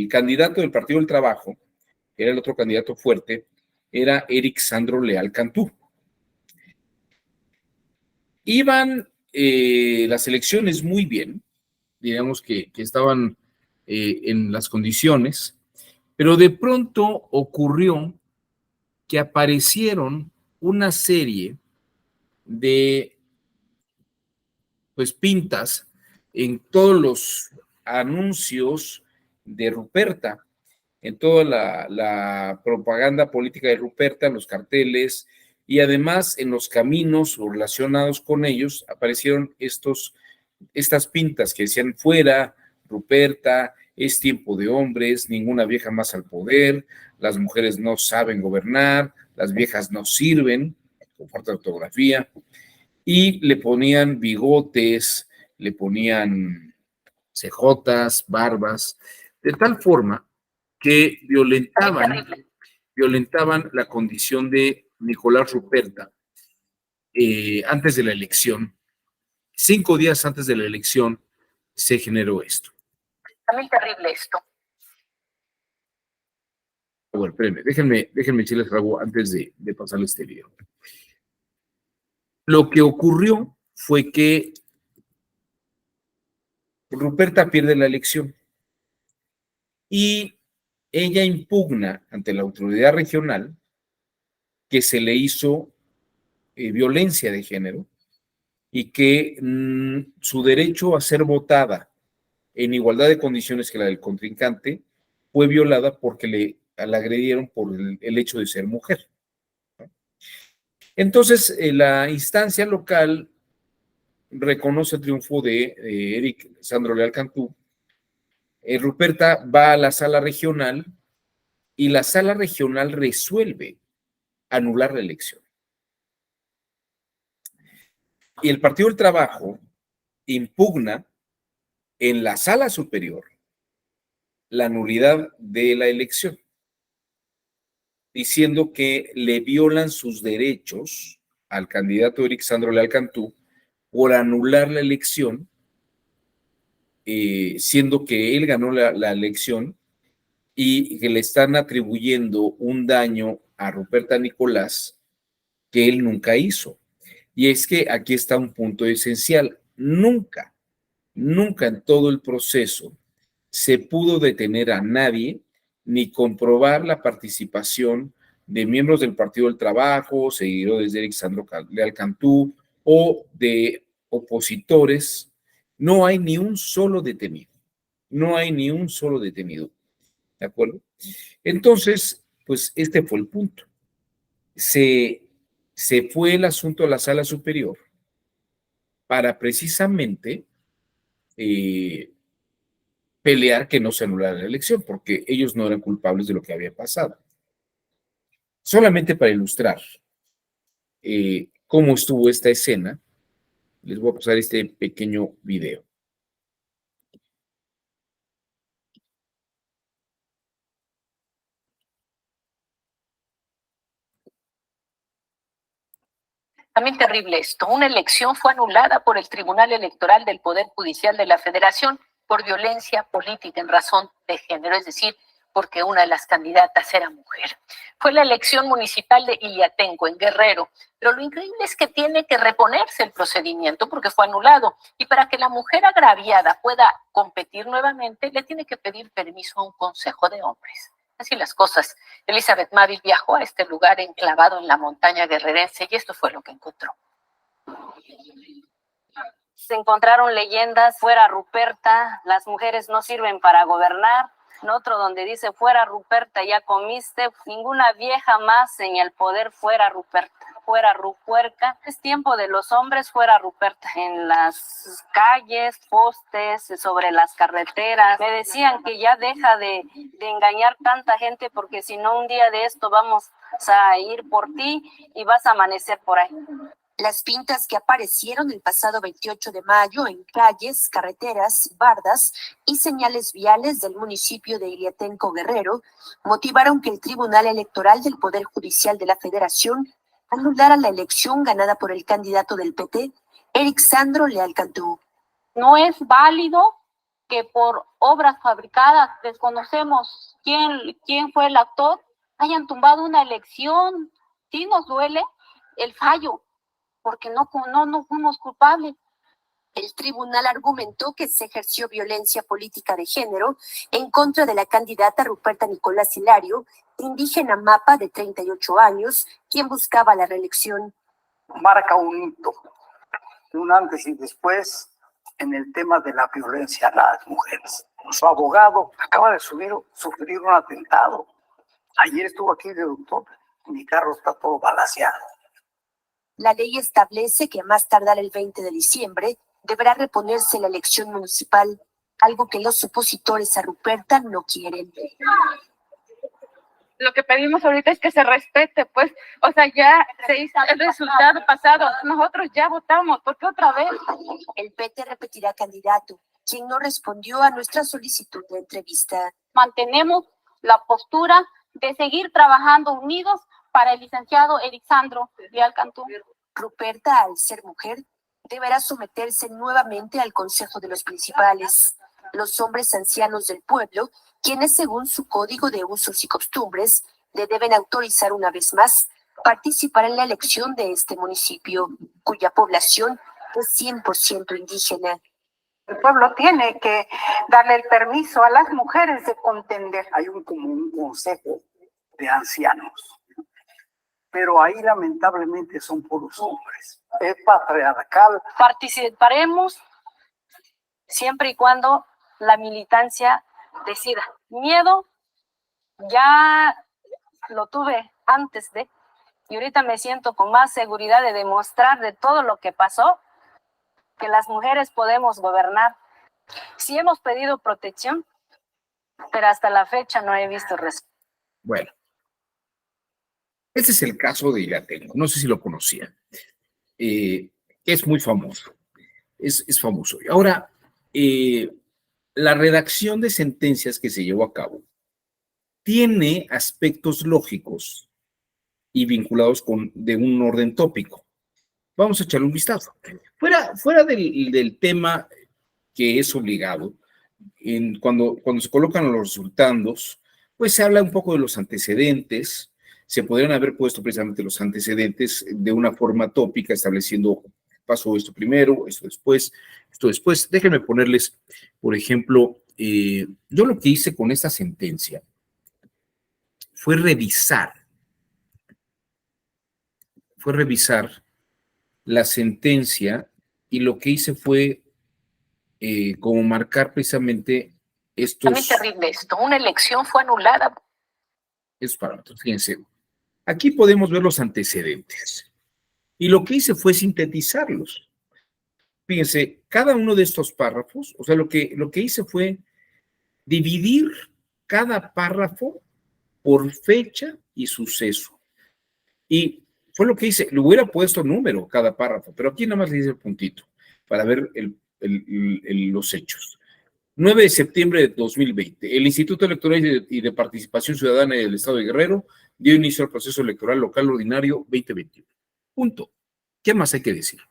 candidato del Partido del Trabajo, que era el otro candidato fuerte, era Eric Sandro Leal Cantú. Iban las elecciones muy bien, digamos que estaban en las condiciones, pero de pronto ocurrió que aparecieron una serie de pintas en todos los anuncios de Ruperta, en toda la propaganda política de Ruperta, en los carteles, y además en los caminos relacionados con ellos aparecieron estas pintas que decían: fuera Ruperta, es tiempo de hombres, ninguna vieja más al poder, las mujeres no saben gobernar, las viejas no sirven, con falta de ortografía, y le ponían bigotes, le ponían cejotas, barbas, de tal forma que violentaban la condición de Nicolás Ruperta antes de la elección. 5 días antes de la elección se generó esto. También terrible esto. Bueno, espérenme, déjenme echarles algo antes de pasarle este video. Lo que ocurrió fue que Ruperta pierde la elección y ella impugna ante la autoridad regional que se le hizo violencia de género y que su derecho a ser votada en igualdad de condiciones que la del contrincante fue violada porque la agredieron por el hecho de ser mujer. Entonces, la instancia local reconoce el triunfo de Eric Sandro Leal Cantú. Ruperta va a la sala regional y la sala regional resuelve anular la elección. Y el Partido del Trabajo impugna en la sala superior la nulidad de la elección, diciendo que le violan sus derechos al candidato Eric Sandro Leal Cantú por anular la elección, siendo que él ganó la elección y que le están atribuyendo un daño a Ruperta Nicolás que él nunca hizo. Y es que aquí está un punto esencial. Nunca en todo el proceso se pudo detener a nadie ni comprobar la participación de miembros del Partido del Trabajo, seguidores de Eric Sandro Leal Cantú o de opositores. No hay ni un solo detenido. No hay ni un solo detenido. ¿De acuerdo? Entonces, pues este fue el punto. Se fue el asunto a la sala superior para precisamente pelear que no se anulara la elección, porque ellos no eran culpables de lo que había pasado. Solamente para ilustrar cómo estuvo esta escena, les voy a pasar este pequeño video. También terrible esto. Una elección fue anulada por el Tribunal Electoral del Poder Judicial de la Federación por violencia política en razón de género, es decir, porque una de las candidatas era mujer. Fue la elección municipal de Iliatenco, en Guerrero, pero lo increíble es que tiene que reponerse el procedimiento porque fue anulado. Y para que la mujer agraviada pueda competir nuevamente, le tiene que pedir permiso a un consejo de hombres. Así las cosas. Elizabeth Mávil viajó a este lugar enclavado en la montaña guerrerense y esto fue lo que encontró. Se encontraron leyendas, fuera Ruperta, las mujeres no sirven para gobernar. En otro donde dice, fuera Ruperta, ya comiste, ninguna vieja más en el poder, fuera Ruperta, fuera Rupuerca. Es tiempo de los hombres, fuera Ruperta. En las calles, postes, sobre las carreteras, me decían que ya deja de engañar tanta gente, porque si no un día de esto vamos a ir por ti y vas a amanecer por ahí. Las pintas que aparecieron el pasado 28 de mayo en calles, carreteras, bardas y señales viales del municipio de Iliatenco, Guerrero, motivaron que el Tribunal Electoral del Poder Judicial de la Federación anulara la elección ganada por el candidato del PT, Eric Sandro Leal Cantú. No es válido que por obras fabricadas, desconocemos quién fue el actor, hayan tumbado una elección. Sí nos duele el fallo, porque no fuimos culpables. El tribunal argumentó que se ejerció violencia política de género en contra de la candidata Ruperta Nicolás Hilario, indígena mapa de 38 años, quien buscaba la reelección. Marca un hito, un antes y después en el tema de la violencia a las mujeres. Su abogado acaba de sufrir un atentado. Ayer estuvo aquí de doctor, mi carro está todo balaceado. La ley establece que a más tardar el 20 de diciembre deberá reponerse la elección municipal, algo que los opositores a Ruperta no quieren. Lo que pedimos ahorita es que se respete, pues, o sea, ya se hizo el resultado pasado, nosotros ya votamos, ¿por qué otra vez? El PT repetirá candidato, quien no respondió a nuestra solicitud de entrevista. Mantenemos la postura de seguir trabajando unidos para el licenciado Eric Sandro Leal Cantú. Ruperta, al ser mujer, deberá someterse nuevamente al Consejo de los Principales, los hombres ancianos del pueblo, quienes según su código de usos y costumbres le deben autorizar una vez más participar en la elección de este municipio, cuya población es 100% indígena. El pueblo tiene que darle el permiso a las mujeres de contender. Hay un consejo de ancianos pero ahí lamentablemente son puros hombres. Es patriarcal. Participaremos siempre y cuando la militancia decida. Miedo ya lo tuve antes de, y ahorita me siento con más seguridad de demostrar de todo lo que pasó, que las mujeres podemos gobernar. Sí hemos pedido protección, pero hasta la fecha no he visto respuesta. Bueno, este es el caso de Iratengo, no sé si lo conocía. Es muy famoso, es famoso. Ahora, la redacción de sentencias que se llevó a cabo tiene aspectos lógicos y vinculados de un orden tópico. Vamos a echarle un vistazo. Fuera del tema que es obligado, cuando se colocan los resultandos, pues se habla un poco de los antecedentes. Se podrían haber puesto precisamente los antecedentes de una forma tópica, estableciendo, pasó esto primero, esto después, esto después. Déjenme ponerles, por ejemplo, yo lo que hice con esta sentencia fue revisar la sentencia, y lo que hice fue como marcar precisamente estos... También terrible esto, una elección fue anulada. Esos parámetros, fíjense. Aquí podemos ver los antecedentes. Y lo que hice fue sintetizarlos. Fíjense, cada uno de estos párrafos, o sea, lo que hice fue dividir cada párrafo por fecha y suceso. Y fue lo que hice. Le hubiera puesto número cada párrafo, pero aquí nada más le hice el puntito para ver los hechos. 9 de septiembre de 2020, el Instituto Electoral y de Participación Ciudadana del Estado de Guerrero dio inicio al proceso electoral local ordinario 2021. Punto. ¿Qué más hay que decir?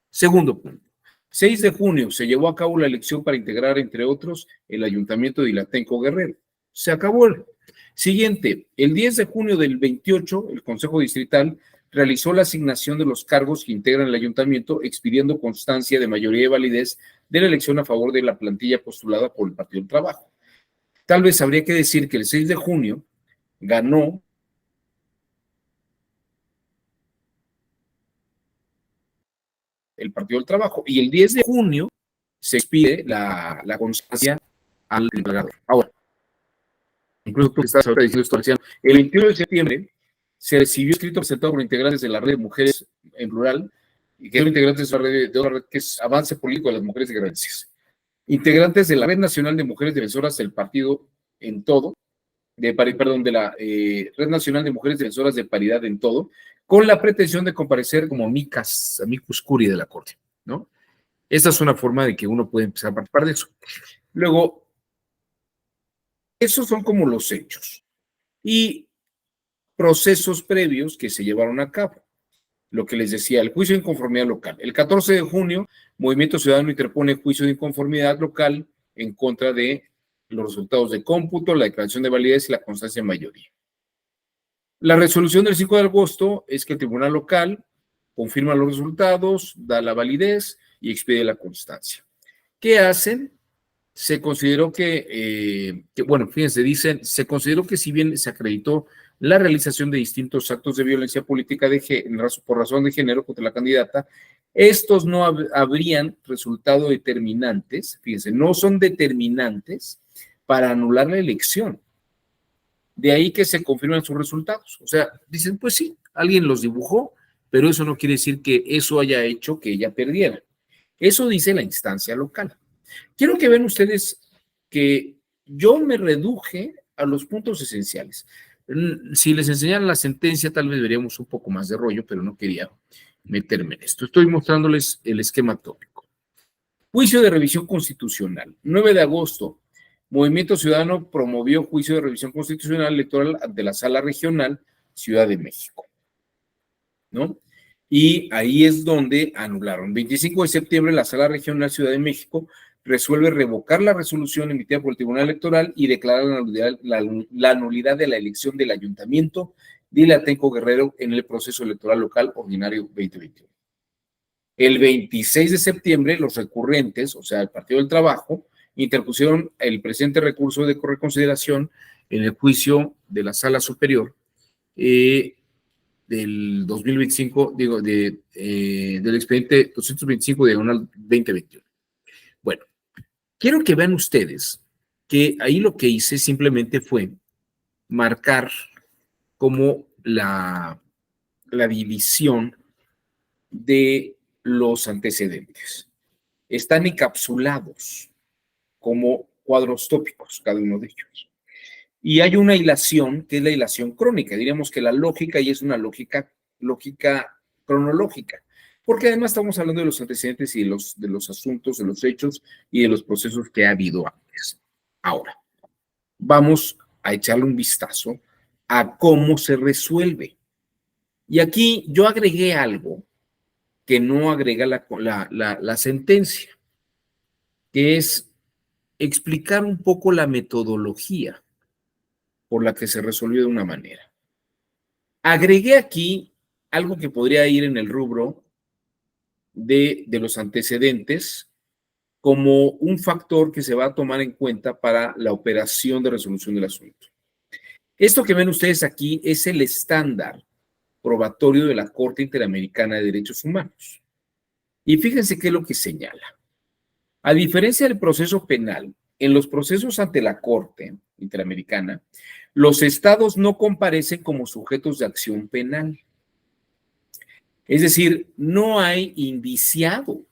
Segundo punto. 6 de junio se llevó a cabo la elección para integrar, entre otros, el Ayuntamiento de Ilatenco Guerrero. Se acabó. Siguiente, el 10 de junio del 28, el Consejo Distrital realizó la asignación de los cargos que integran el ayuntamiento, expidiendo constancia de mayoría de validez de la elección a favor de la plantilla postulada por el Partido del Trabajo. Tal vez habría que decir que el 6 de junio ganó el Partido del Trabajo y el 10 de junio se expide la constancia al empleador. Ahora, incluso tú que estás ahora diciendo esto, el 21 de septiembre se recibió escrito presentado por integrantes de la red de mujeres en plural, y que son integrantes de otra red que es Avance Político de las Mujeres Guerrerenses. Integrantes de la Red Nacional de Mujeres Defensoras del Partido en Todo, de la Red Nacional de Mujeres Defensoras de Paridad en Todo, con la pretensión de comparecer como amicus curiae de la Corte, ¿no? Esta es una forma de que uno puede empezar a participar de eso. Luego, esos son como los hechos y procesos previos que se llevaron a cabo. Lo que les decía, el juicio de inconformidad local. El 14 de junio, Movimiento Ciudadano interpone juicio de inconformidad local en contra de los resultados de cómputo, la declaración de validez y la constancia de mayoría. La resolución del 5 de agosto es que el tribunal local confirma los resultados, da la validez y expide la constancia. ¿Qué hacen? Se consideró se consideró que si bien se acreditó la realización de distintos actos de violencia política por razón de género contra la candidata, estos no habrían resultado determinantes, fíjense, no son determinantes para anular la elección. De ahí que se confirman sus resultados. O sea, dicen, pues sí, alguien los dibujó, pero eso no quiere decir que eso haya hecho que ella perdiera. Eso dice la instancia local. Quiero que vean ustedes que yo me reduje a los puntos esenciales. Si les enseñaran la sentencia, tal vez veríamos un poco más de rollo, pero no quería meterme en esto. Estoy mostrándoles el esquema tópico. Juicio de revisión constitucional. 9 de agosto, Movimiento Ciudadano promovió juicio de revisión constitucional electoral ante la Sala Regional Ciudad de México, ¿no? Y ahí es donde anularon. 25 de septiembre, la Sala Regional Ciudad de México resuelve revocar la resolución emitida por el Tribunal Electoral y declarar la nulidad de la elección del Ayuntamiento de Ilatenco Guerrero en el proceso electoral local ordinario 2021. El 26 de septiembre, los recurrentes, o sea, el Partido del Trabajo, interpusieron el presente recurso de reconsideración en el juicio de la Sala Superior del 2025, digo, del expediente 225 diagonal 2021. Bueno, quiero que vean ustedes que ahí lo que hice simplemente fue marcar como la división de los antecedentes. Están encapsulados como cuadros tópicos, cada uno de ellos. Y hay una hilación, que es la hilación crónica. Diríamos que la lógica y es una lógica cronológica, porque además estamos hablando de los antecedentes y de los asuntos, de los hechos y de los procesos que ha habido antes. Ahora, vamos a echarle un vistazo a cómo se resuelve. Y aquí yo agregué algo que no agrega la sentencia, que es explicar un poco la metodología por la que se resolvió de una manera. Agregué aquí algo que podría ir en el rubro de los antecedentes como un factor que se va a tomar en cuenta para la operación de resolución del asunto. Esto que ven ustedes aquí es el estándar probatorio de la Corte Interamericana de Derechos Humanos. Y fíjense qué es lo que señala. A diferencia del proceso penal, en los procesos ante la Corte Interamericana, los estados no comparecen como sujetos de acción penal. Es decir, no hay indiciado.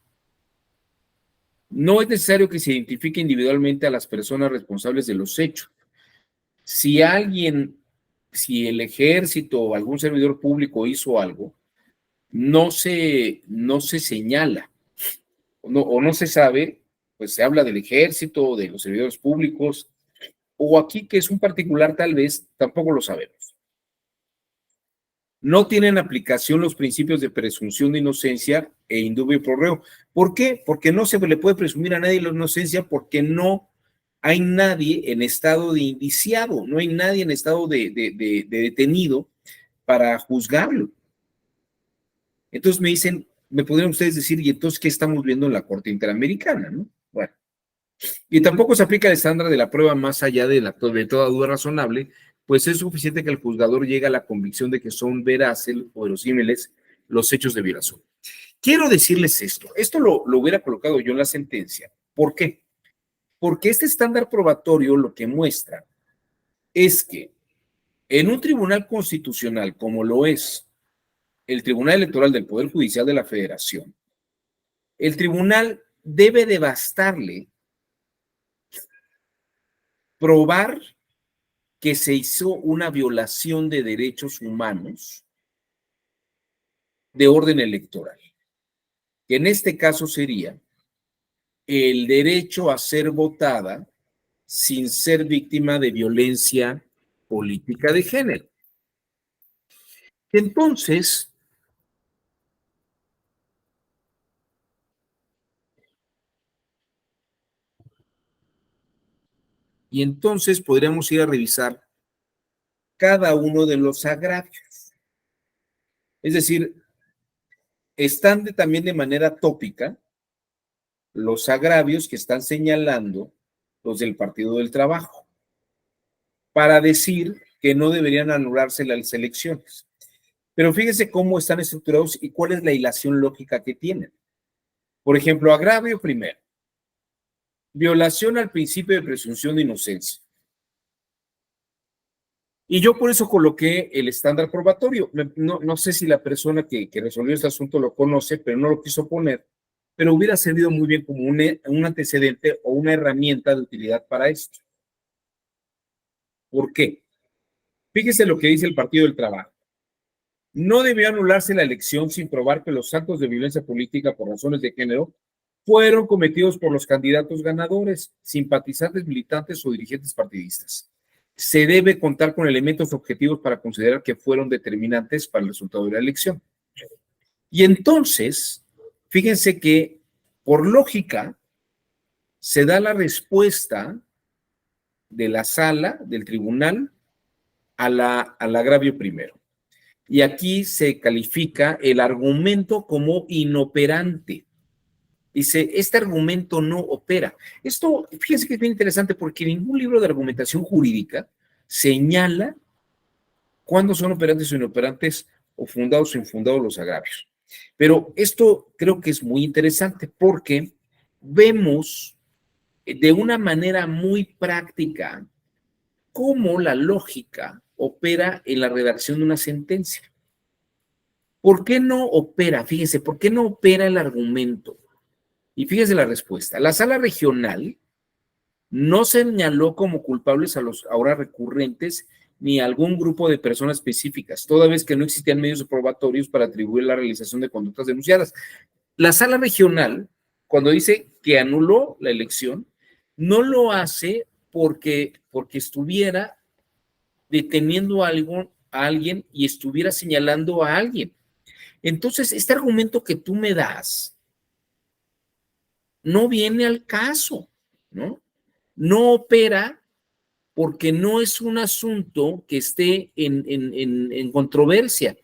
No es necesario que se identifique individualmente a las personas responsables de los hechos. Si el ejército o algún servidor público hizo algo, no se señala o no se sabe, pues se habla del ejército, de los servidores públicos, o aquí que es un particular tal vez, tampoco lo sabemos. No tienen aplicación los principios de presunción de inocencia e indubio pro reo. ¿Por qué? Porque no se le puede presumir a nadie la inocencia porque no hay nadie en estado de indiciado, no hay nadie en estado de detenido para juzgarlo. Entonces me podrían ustedes decir, ¿y entonces qué estamos viendo en la Corte Interamericana, no? Bueno, y tampoco se aplica el estándar de la prueba más allá de toda duda razonable, pues es suficiente que el juzgador llegue a la convicción de que son veraces o verosímiles los hechos de violación. Quiero decirles esto lo hubiera colocado yo en la sentencia. ¿Por qué? Porque este estándar probatorio lo que muestra es que en un tribunal constitucional como lo es el Tribunal Electoral del Poder Judicial de la Federación, el tribunal debe de bastarle probar que se hizo una violación de derechos humanos de orden electoral, que en este caso sería el derecho a ser votada sin ser víctima de violencia política de género. Entonces, podríamos ir a revisar cada uno de los agravios. Es decir, están también de manera tópica los agravios que están señalando los del Partido del Trabajo para decir que no deberían anularse las elecciones. Pero fíjense cómo están estructurados y cuál es la hilación lógica que tienen. Por ejemplo, agravio primero. Violación al principio de presunción de inocencia. Y yo por eso coloqué el estándar probatorio. No sé si la persona que resolvió este asunto lo conoce, pero no lo quiso poner. Pero hubiera servido muy bien como un antecedente o una herramienta de utilidad para esto. ¿Por qué? Fíjese lo que dice el Partido del Trabajo. No debió anularse la elección sin probar que los actos de violencia política por razones de género fueron cometidos por los candidatos ganadores, simpatizantes, militantes o dirigentes partidistas. Se debe contar con elementos objetivos para considerar que fueron determinantes para el resultado de la elección. Y entonces, fíjense que por lógica se da la respuesta de la sala, del tribunal, al agravio primero. Y aquí se califica el argumento como inoperante. Dice, este argumento no opera. Esto, fíjense que es bien interesante porque ningún libro de argumentación jurídica señala cuándo son operantes o inoperantes o fundados o infundados los agravios. Pero esto creo que es muy interesante porque vemos de una manera muy práctica cómo la lógica opera en la redacción de una sentencia. ¿Por qué no opera? Fíjese, ¿por qué no opera el argumento? Y fíjese la respuesta. La sala regional no señaló como culpables a los ahora recurrentes ni a algún grupo de personas específicas, toda vez que no existían medios probatorios para atribuir la realización de conductas denunciadas. La sala regional, cuando dice que anuló la elección, no lo hace porque estuviera deteniendo a alguien y estuviera señalando a alguien. Entonces, este argumento que tú me das no viene al caso, ¿no? No opera porque no es un asunto que esté en controversia.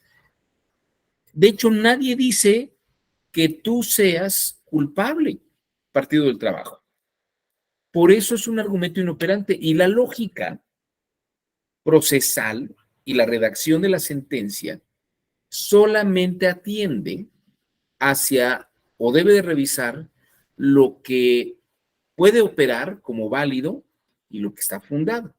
De hecho, nadie dice que tú seas culpable, Partido del Trabajo. Por eso es un argumento inoperante. Y la lógica procesal y la redacción de la sentencia solamente atiende hacia o debe de revisar lo que puede operar como válido y lo que está fundado.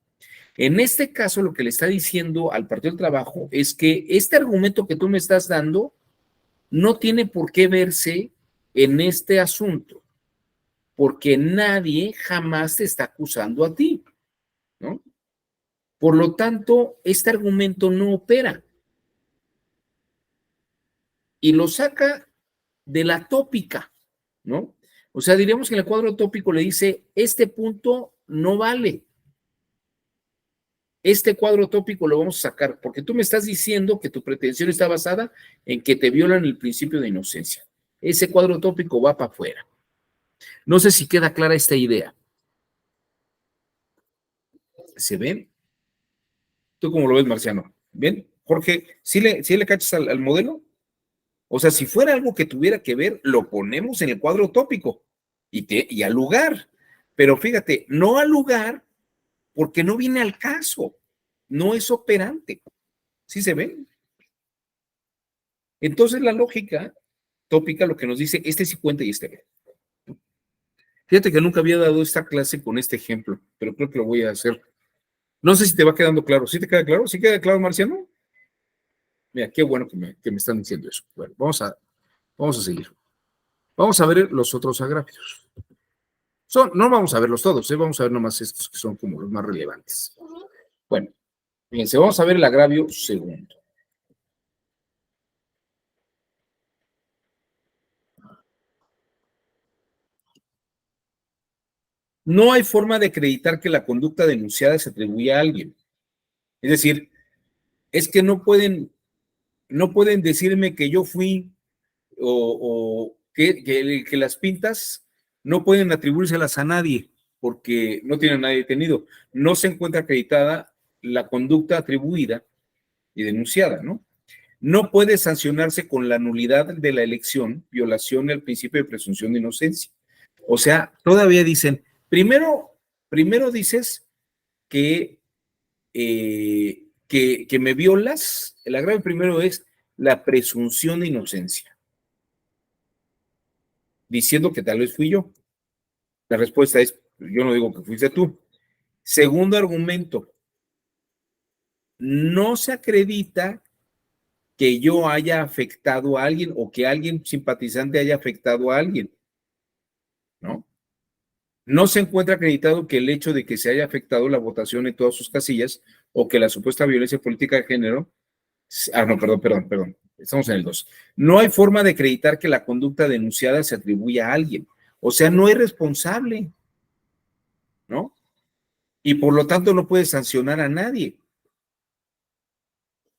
En este caso, lo que le está diciendo al Partido del Trabajo es que este argumento que tú me estás dando no tiene por qué verse en este asunto, porque nadie jamás te está acusando a ti, ¿no? Por lo tanto, este argumento no opera. Y lo saca de la tópica, ¿no? O sea, diríamos que en el cuadro tópico le dice, este punto no vale. Este cuadro tópico lo vamos a sacar, porque tú me estás diciendo que tu pretensión está basada en que te violan el principio de inocencia. Ese cuadro tópico va para afuera. No sé si queda clara esta idea. ¿Se ven? ¿Tú cómo lo ves, Marciano? ¿Ven? Jorge, ¿sí le cachas al modelo? O sea, si fuera algo que tuviera que ver, lo ponemos en el cuadro tópico y al lugar. Pero fíjate, no al lugar porque no viene al caso, no es operante. ¿Sí se ven? Entonces la lógica tópica lo que nos dice, este sí cuenta y este no. Fíjate que nunca había dado esta clase con este ejemplo, pero creo que lo voy a hacer. No sé si te va quedando claro. ¿Sí te queda claro? ¿Sí queda claro, Marciano? Mira, qué bueno que me están diciendo eso. Bueno, vamos a seguir. Vamos a ver los otros agravios. No vamos a verlos todos, vamos a ver nomás estos que son como los más relevantes. Bueno, fíjense, vamos a ver el agravio segundo. No hay forma de acreditar que la conducta denunciada se atribuye a alguien. Es decir, es que no pueden decirme que yo fui o que las pintas no pueden atribuírselas a nadie porque no tiene a nadie detenido. No se encuentra acreditada la conducta atribuida y denunciada, ¿no? No puede sancionarse con la nulidad de la elección, violación del principio de presunción de inocencia. O sea, todavía dicen, primero dices que me violas, el agravio primero es la presunción de inocencia, diciendo que tal vez fui yo. La respuesta es, yo no digo que fuiste tú. Segundo argumento, no se acredita que yo haya afectado a alguien o que alguien simpatizante haya afectado a alguien, ¿no? No se encuentra acreditado que el hecho de que se haya afectado la votación en todas sus casillas o que la supuesta violencia política de género, no, perdón, estamos en el 2. No hay forma de acreditar que la conducta denunciada se atribuya a alguien, o sea, no es responsable, ¿no? Y por lo tanto no puede sancionar a nadie.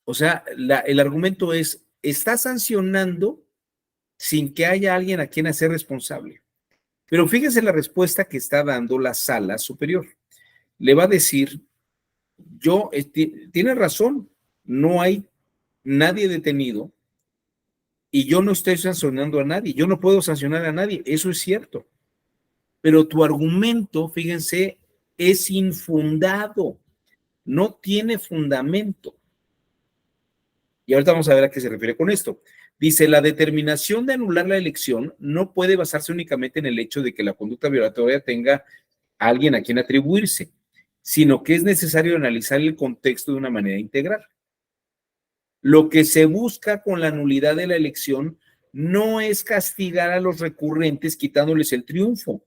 O sea, el argumento es, está sancionando sin que haya alguien a quien hacer responsable. Pero fíjense la respuesta que está dando la sala superior. Le va a decir, tiene razón, no hay nadie detenido y yo no estoy sancionando a nadie, yo no puedo sancionar a nadie, eso es cierto. Pero tu argumento, fíjense, es infundado, no tiene fundamento. Y ahorita vamos a ver a qué se refiere con esto. Dice, la determinación de anular la elección no puede basarse únicamente en el hecho de que la conducta violatoria tenga a alguien a quien atribuirse, sino que es necesario analizar el contexto de una manera integral. Lo que se busca con la nulidad de la elección no es castigar a los recurrentes quitándoles el triunfo.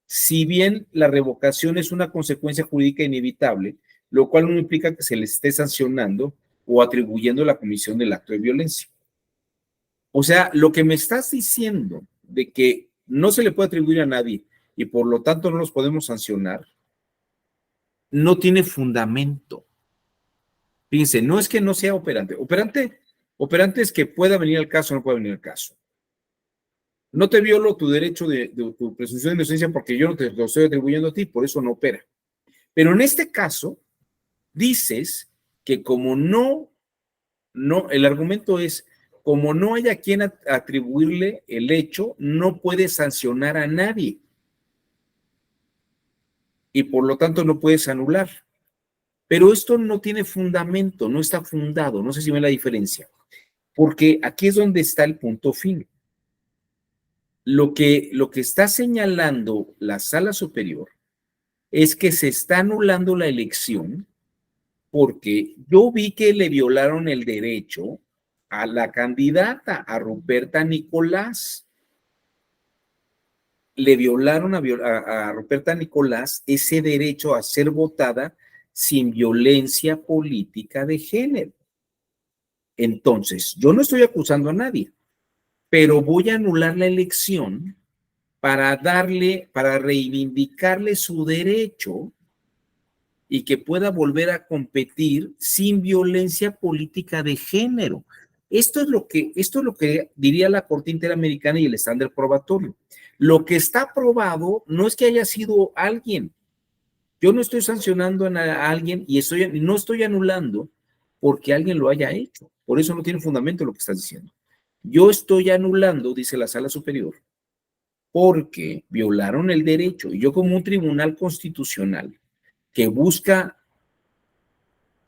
Si bien la revocación es una consecuencia jurídica inevitable, lo cual no implica que se les esté sancionando o atribuyendo la comisión del acto de violencia. O sea, lo que me estás diciendo de que no se le puede atribuir a nadie y por lo tanto no los podemos sancionar, no tiene fundamento. Fíjense, no es que no sea operante. Operante es que pueda venir al caso o no pueda venir al caso. No te violo tu derecho de tu presunción de inocencia porque yo no te lo estoy atribuyendo a ti, por eso no opera. Pero en este caso, dices que como no, el argumento es, como no hay a quien atribuirle el hecho, no puede sancionar a nadie. Y por lo tanto no puedes anular. Pero esto no tiene fundamento, no está fundado, no sé si ven la diferencia. Porque aquí es donde está el punto fin. Lo que está señalando la sala superior es que se está anulando la elección porque yo vi que le violaron el derecho a la candidata, a Ruperta Nicolás. Le violaron a Ruperta Nicolás ese derecho a ser votada sin violencia política de género. Entonces, yo no estoy acusando a nadie, pero voy a anular la elección para reivindicarle su derecho y que pueda volver a competir sin violencia política de género. Esto es lo que diría la Corte Interamericana y el estándar probatorio. Lo que está probado no es que haya sido alguien. Yo no estoy sancionando a alguien y no estoy anulando porque alguien lo haya hecho. Por eso no tiene fundamento lo que estás diciendo. Yo estoy anulando, dice la sala superior, porque violaron el derecho. Y yo como un tribunal constitucional que busca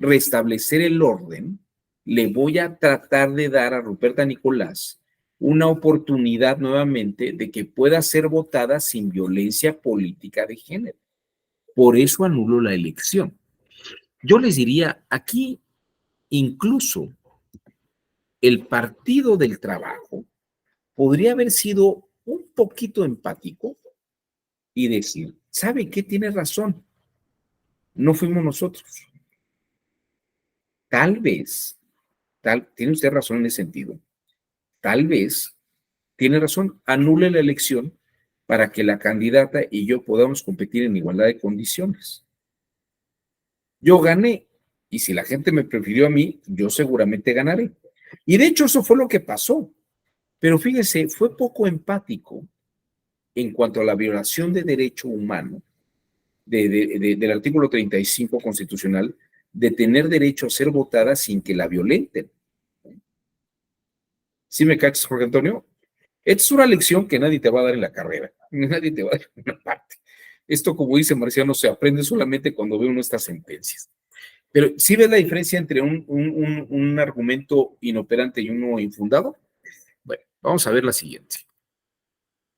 restablecer el orden, le voy a tratar de dar a Ruperta Nicolás una oportunidad nuevamente de que pueda ser votada sin violencia política de género. Por eso anulo la elección. Yo les diría, aquí incluso el Partido del Trabajo podría haber sido un poquito empático y decir, ¿sabe qué? Tiene razón. No fuimos nosotros. Tal vez, tiene usted razón en ese sentido, tal vez tiene razón, anule la elección para que la candidata y yo podamos competir en igualdad de condiciones. Yo gané, y si la gente me prefirió a mí, yo seguramente ganaré. Y de hecho eso fue lo que pasó. Pero fíjese, fue poco empático en cuanto a la violación de derecho humano del artículo 35 constitucional, de tener derecho a ser votada sin que la violenten. ¿Sí me cachas, Jorge Antonio? Esta es una lección que nadie te va a dar en la carrera, nadie te va a dar en una parte. Esto, como dice Marciano, se aprende solamente cuando ve uno estas sentencias. Pero ¿sí ves la diferencia entre un argumento inoperante y uno infundado? Bueno, vamos a ver la siguiente.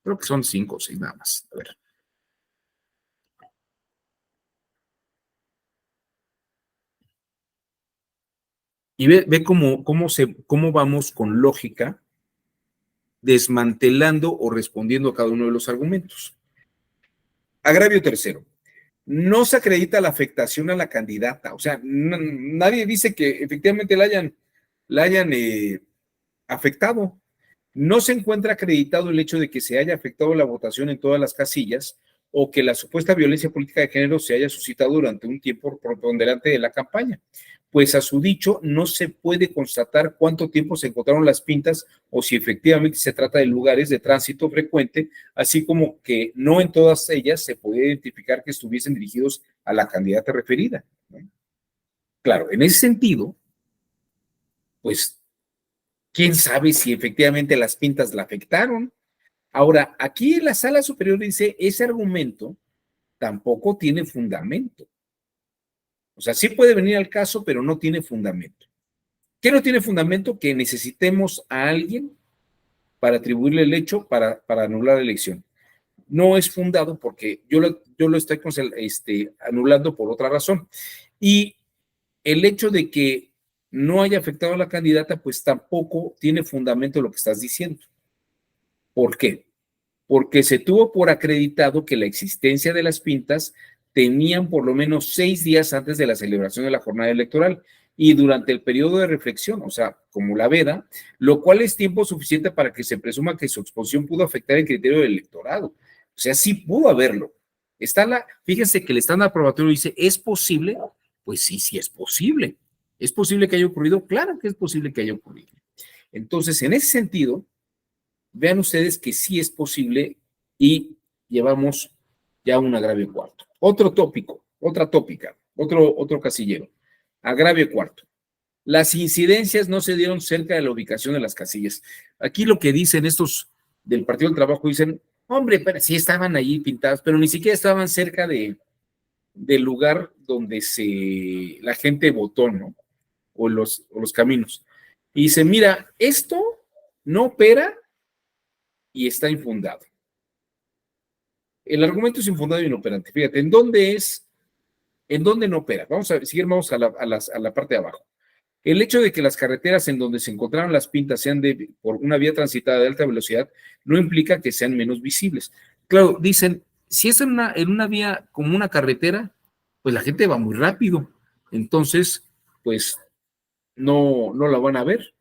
Creo que son 5 o 6 nada más. A ver. Y ve cómo vamos con lógica desmantelando o respondiendo a cada uno de los argumentos. Agravio tercero. No se acredita la afectación a la candidata. O sea, nadie dice que efectivamente la hayan afectado. No se encuentra acreditado el hecho de que se haya afectado la votación en todas las casillas o que la supuesta violencia política de género se haya suscitado durante un tiempo preponderante de la campaña. Pues a su dicho no se puede constatar cuánto tiempo se encontraron las pintas o si efectivamente se trata de lugares de tránsito frecuente, así como que no en todas ellas se podía identificar que estuviesen dirigidos a la candidata referida, ¿no? Claro, en ese sentido, pues, ¿quién sabe si efectivamente las pintas la afectaron? Ahora, aquí la sala superior dice, ese argumento tampoco tiene fundamento. O sea, sí puede venir al caso, pero no tiene fundamento. ¿Qué no tiene fundamento? Que necesitemos a alguien para atribuirle el hecho para anular la elección. No es fundado porque yo lo estoy anulando por otra razón. Y el hecho de que no haya afectado a la candidata, pues tampoco tiene fundamento lo que estás diciendo. ¿Por qué? Porque se tuvo por acreditado que la existencia de las pintas tenían por lo menos 6 días antes de la celebración de la jornada electoral y durante el periodo de reflexión, o sea, como la veda, lo cual es tiempo suficiente para que se presuma que su exposición pudo afectar el criterio del electorado. O sea, sí pudo haberlo. Fíjense que el estándar probatorio dice, ¿es posible? Pues sí, sí es posible. ¿Es posible que haya ocurrido? Claro que es posible que haya ocurrido. Entonces, en ese sentido, vean ustedes que sí es posible y llevamos ya un agravio cuarto. Otro tópico, otra tópica, otro casillero. Agravio cuarto. Las incidencias no se dieron cerca de la ubicación de las casillas. Aquí lo que dicen estos del Partido del Trabajo dicen, hombre, pero sí estaban allí pintadas, pero ni siquiera estaban cerca del lugar donde la gente votó, ¿no? O los caminos. Y dice, mira, esto no opera y está infundado. El argumento es infundado y inoperante. Fíjate, ¿en dónde no opera? Vamos a la parte de abajo. El hecho de que las carreteras en donde se encontraron las pintas sean por una vía transitada de alta velocidad no implica que sean menos visibles. Claro, dicen, si es en una vía como una carretera, pues la gente va muy rápido. Entonces, pues no la van a ver.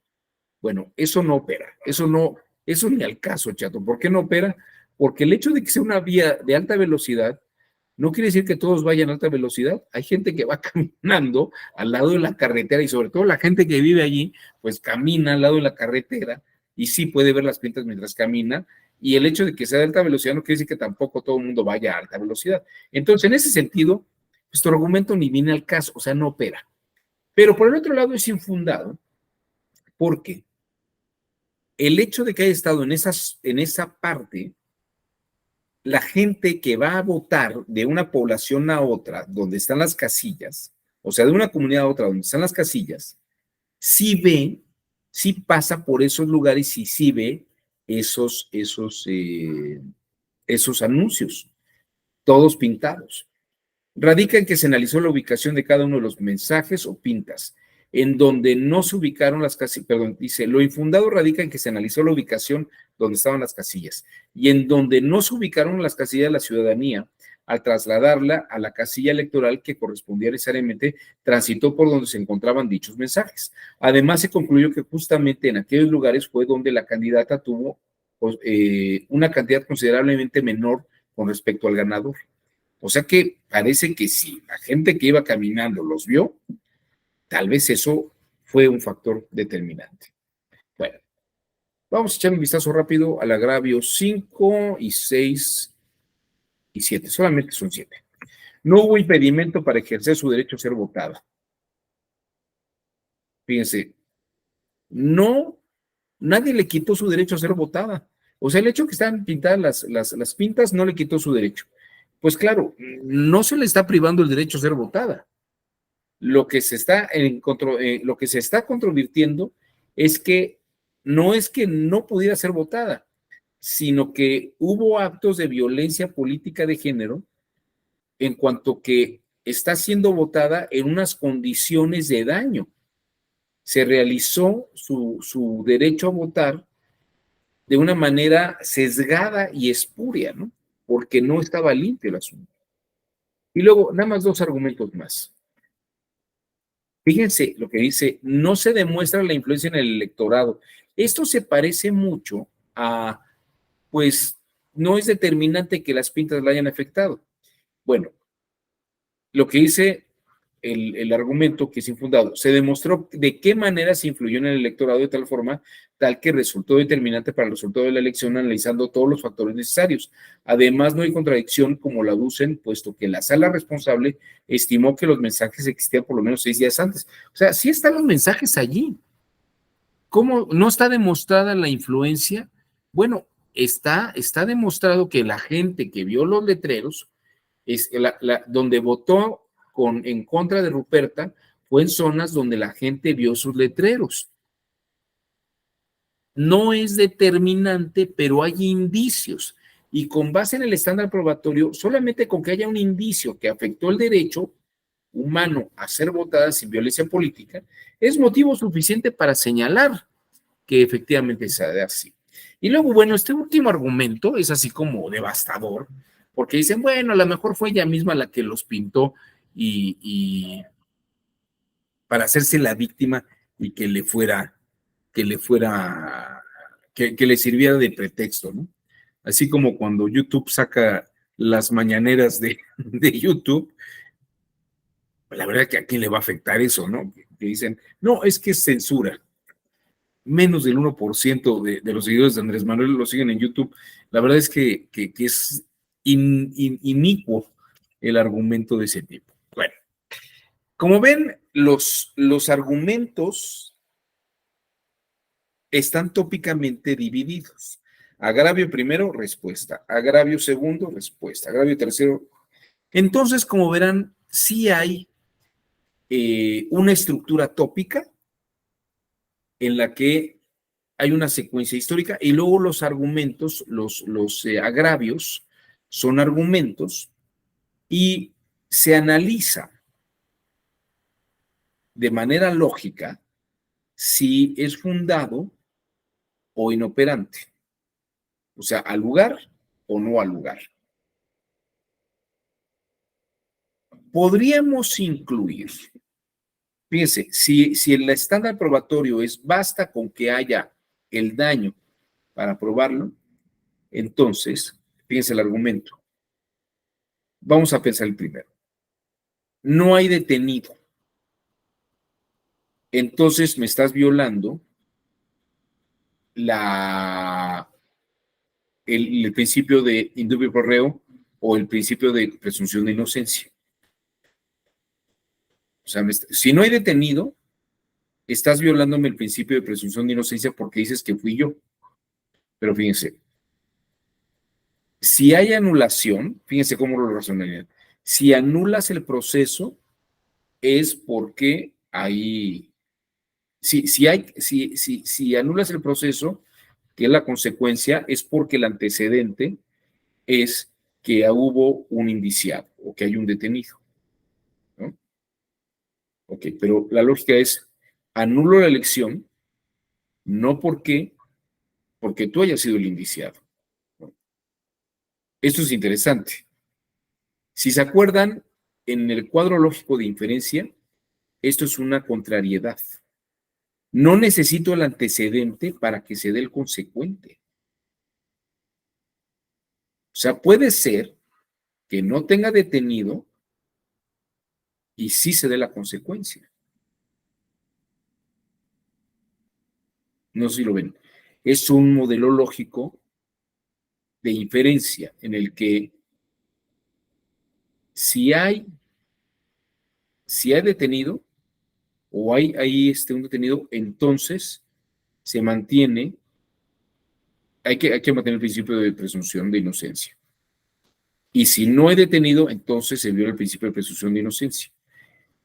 Bueno, eso no opera. Eso ni al caso, chato. ¿Por qué no opera? Porque el hecho de que sea una vía de alta velocidad no quiere decir que todos vayan a alta velocidad. Hay gente que va caminando al lado de la carretera y sobre todo la gente que vive allí, pues camina al lado de la carretera y sí puede ver las pintas mientras camina. Y el hecho de que sea de alta velocidad no quiere decir que tampoco todo el mundo vaya a alta velocidad. Entonces, en ese sentido, pues tu argumento ni viene al caso, o sea, no opera. Pero por el otro lado es infundado porque el hecho de que haya estado en esa parte, la gente que va a votar de una población a otra, donde están las casillas, o sea, de una comunidad a otra, donde están las casillas, sí pasa por esos lugares y sí ve esos anuncios, todos pintados. Radica en que se analizó la ubicación de cada uno de los mensajes o pintas, en donde no se ubicaron las casillas, dice, lo infundado radica en que se analizó la ubicación donde estaban las casillas, y en donde no se ubicaron las casillas de la ciudadanía, al trasladarla a la casilla electoral que correspondía necesariamente, transitó por donde se encontraban dichos mensajes. Además, se concluyó que justamente en aquellos lugares fue donde la candidata tuvo una cantidad considerablemente menor con respecto al ganador. O sea que parece que si la gente que iba caminando los vio, tal vez eso fue un factor determinante. Bueno, vamos a echar un vistazo rápido al agravio 5 y 6 y 7. Solamente son 7. No hubo impedimento para ejercer su derecho a ser votada. Fíjense, nadie le quitó su derecho a ser votada. O sea, el hecho de que estaban pintadas las pintas no le quitó su derecho. Pues claro, no se le está privando el derecho a ser votada. Lo que se está controvirtiendo es que no pudiera ser votada, sino que hubo actos de violencia política de género en cuanto que está siendo votada en unas condiciones de daño. Se realizó su derecho a votar de una manera sesgada y espuria, ¿no? Porque no estaba limpio el asunto. Y luego, nada más 2 argumentos más. Fíjense lo que dice, no se demuestra la influencia en el electorado. Esto se parece mucho a, pues, no es determinante que las pintas la hayan afectado. Bueno, lo que dice el argumento que es infundado, se demostró de qué manera se influyó en el electorado de tal forma tal que resultó determinante para el resultado de la elección analizando todos los factores necesarios. Además, no hay contradicción como la aducen, puesto que la sala responsable estimó que los mensajes existían por lo menos 6 días antes. O sea, sí están los mensajes allí. ¿Cómo no está demostrada la influencia? Bueno, está demostrado que la gente que vio los letreros, donde votó en contra de Ruperta, fue en zonas donde la gente vio sus letreros. No es determinante, pero hay indicios. Y con base en el estándar probatorio, solamente con que haya un indicio que afectó el derecho humano a ser votada sin violencia política, es motivo suficiente para señalar que efectivamente se ha de así. Y luego, bueno, este último argumento es así como devastador, porque dicen, bueno, a lo mejor fue ella misma la que los pintó y para hacerse la víctima y que le sirviera de pretexto, ¿no? Así como cuando YouTube saca las mañaneras de YouTube, la verdad que a quién le va a afectar eso, ¿no? Que dicen, no, es que es censura. Menos del 1% de los seguidores de Andrés Manuel lo siguen en YouTube. La verdad es que es inicuo el argumento de ese tipo. Bueno, como ven, los argumentos están tópicamente divididos. Agravio primero, respuesta. Agravio segundo, respuesta. Agravio tercero. Entonces, como verán, sí hay una estructura tópica en la que hay una secuencia histórica y luego los argumentos, los agravios son argumentos y se analiza de manera lógica si es fundado o inoperante, o sea, al lugar o no al lugar. Podríamos incluir, fíjense, si el estándar probatorio es basta con que haya el daño para probarlo, entonces, fíjense el argumento. Vamos a pensar el primero. No hay detenido. Entonces me estás violando el principio de indubio pro reo o el principio de presunción de inocencia. O sea, si no hay detenido, estás violándome el principio de presunción de inocencia porque dices que fui yo. Pero fíjense, si hay anulación, fíjense cómo lo razonarían. Si anulas el proceso, es porque hay. Si anulas el proceso, que es la consecuencia, es porque el antecedente es que hubo un indiciado o que hay un detenido, ¿no? Ok, pero la lógica es, anulo la elección, no porque tú hayas sido el indiciado, ¿no? Esto es interesante. Si se acuerdan, en el cuadro lógico de inferencia, esto es una contrariedad. No necesito el antecedente para que se dé el consecuente. O sea, puede ser que no tenga detenido y sí se dé la consecuencia. No sé si lo ven. Es un modelo lógico de inferencia en el que si hay detenido o hay un detenido, entonces se mantiene, hay que mantener el principio de presunción de inocencia. Y si no hay detenido, entonces se viola el principio de presunción de inocencia.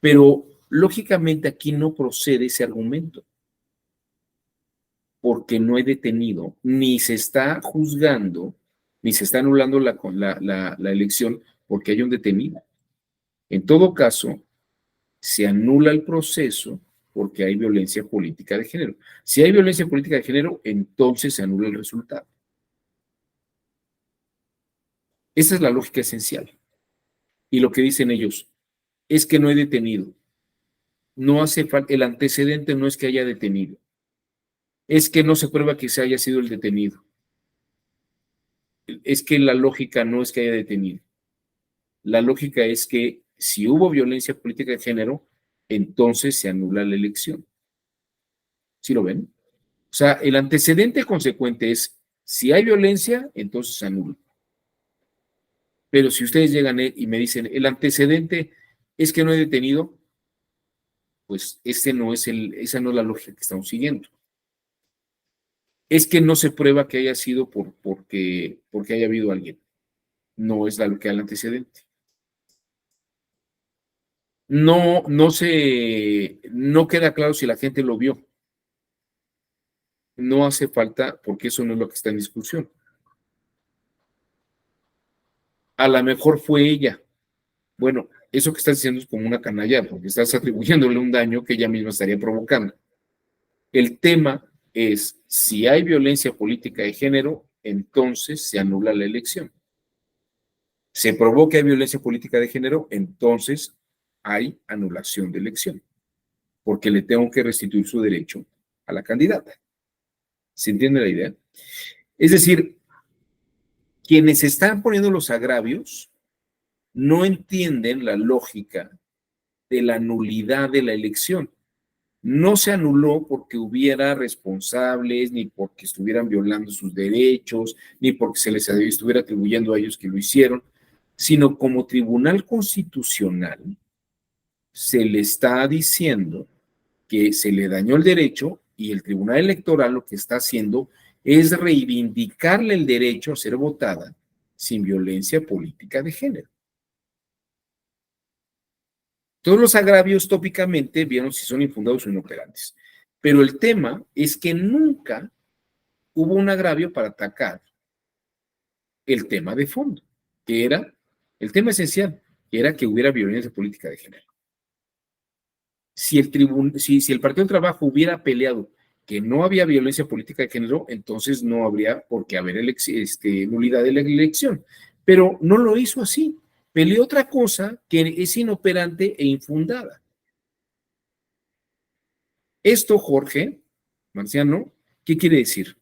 Pero lógicamente aquí no procede ese argumento, porque no hay detenido, ni se está juzgando, ni se está anulando la elección porque hay un detenido. En todo caso, se anula el proceso porque hay violencia política de género. Si hay violencia política de género, entonces se anula el resultado. Esa es la lógica esencial. Y lo que dicen ellos es que no hay detenido. No hace falta, el antecedente no es que haya detenido. Es que no se prueba que se haya sido el detenido. Es que la lógica no es que haya detenido. La lógica es que si hubo violencia política de género, entonces se anula la elección. ¿Sí lo ven? O sea, el antecedente consecuente es, si hay violencia, entonces se anula. Pero si ustedes llegan y me dicen, el antecedente es que no he detenido, pues esa no es la lógica que estamos siguiendo. Es que no se prueba que haya sido porque haya habido alguien. No es lo que hay el antecedente. no queda claro si la gente lo vio. No hace falta, porque eso no es lo que está en discusión. A lo mejor fue ella. Bueno, eso que estás diciendo es como una canalla, porque estás atribuyéndole un daño que ella misma estaría provocando. El tema es, si hay violencia política de género, entonces se anula la elección. Se probó que hay violencia política de género, entonces hay anulación de elección, porque le tengo que restituir su derecho a la candidata. ¿Se entiende la idea? Es decir, quienes están poniendo los agravios no entienden la lógica de la nulidad de la elección. No se anuló porque hubiera responsables, ni porque estuvieran violando sus derechos, ni porque se les estuviera atribuyendo a ellos que lo hicieron, sino como Tribunal Constitucional se le está diciendo que se le dañó el derecho y el Tribunal Electoral lo que está haciendo es reivindicarle el derecho a ser votada sin violencia política de género. Todos los agravios tópicamente vieron si son infundados o inoperantes, pero el tema es que nunca hubo un agravio para atacar el tema de fondo, que era el tema esencial, que era que hubiera violencia política de género. Si el Partido del Trabajo hubiera peleado que no había violencia política de género, entonces no habría por qué haber nulidad de la elección. Pero no lo hizo así. Peleó otra cosa que es inoperante e infundada. Esto, Jorge Marciano, ¿qué quiere decir?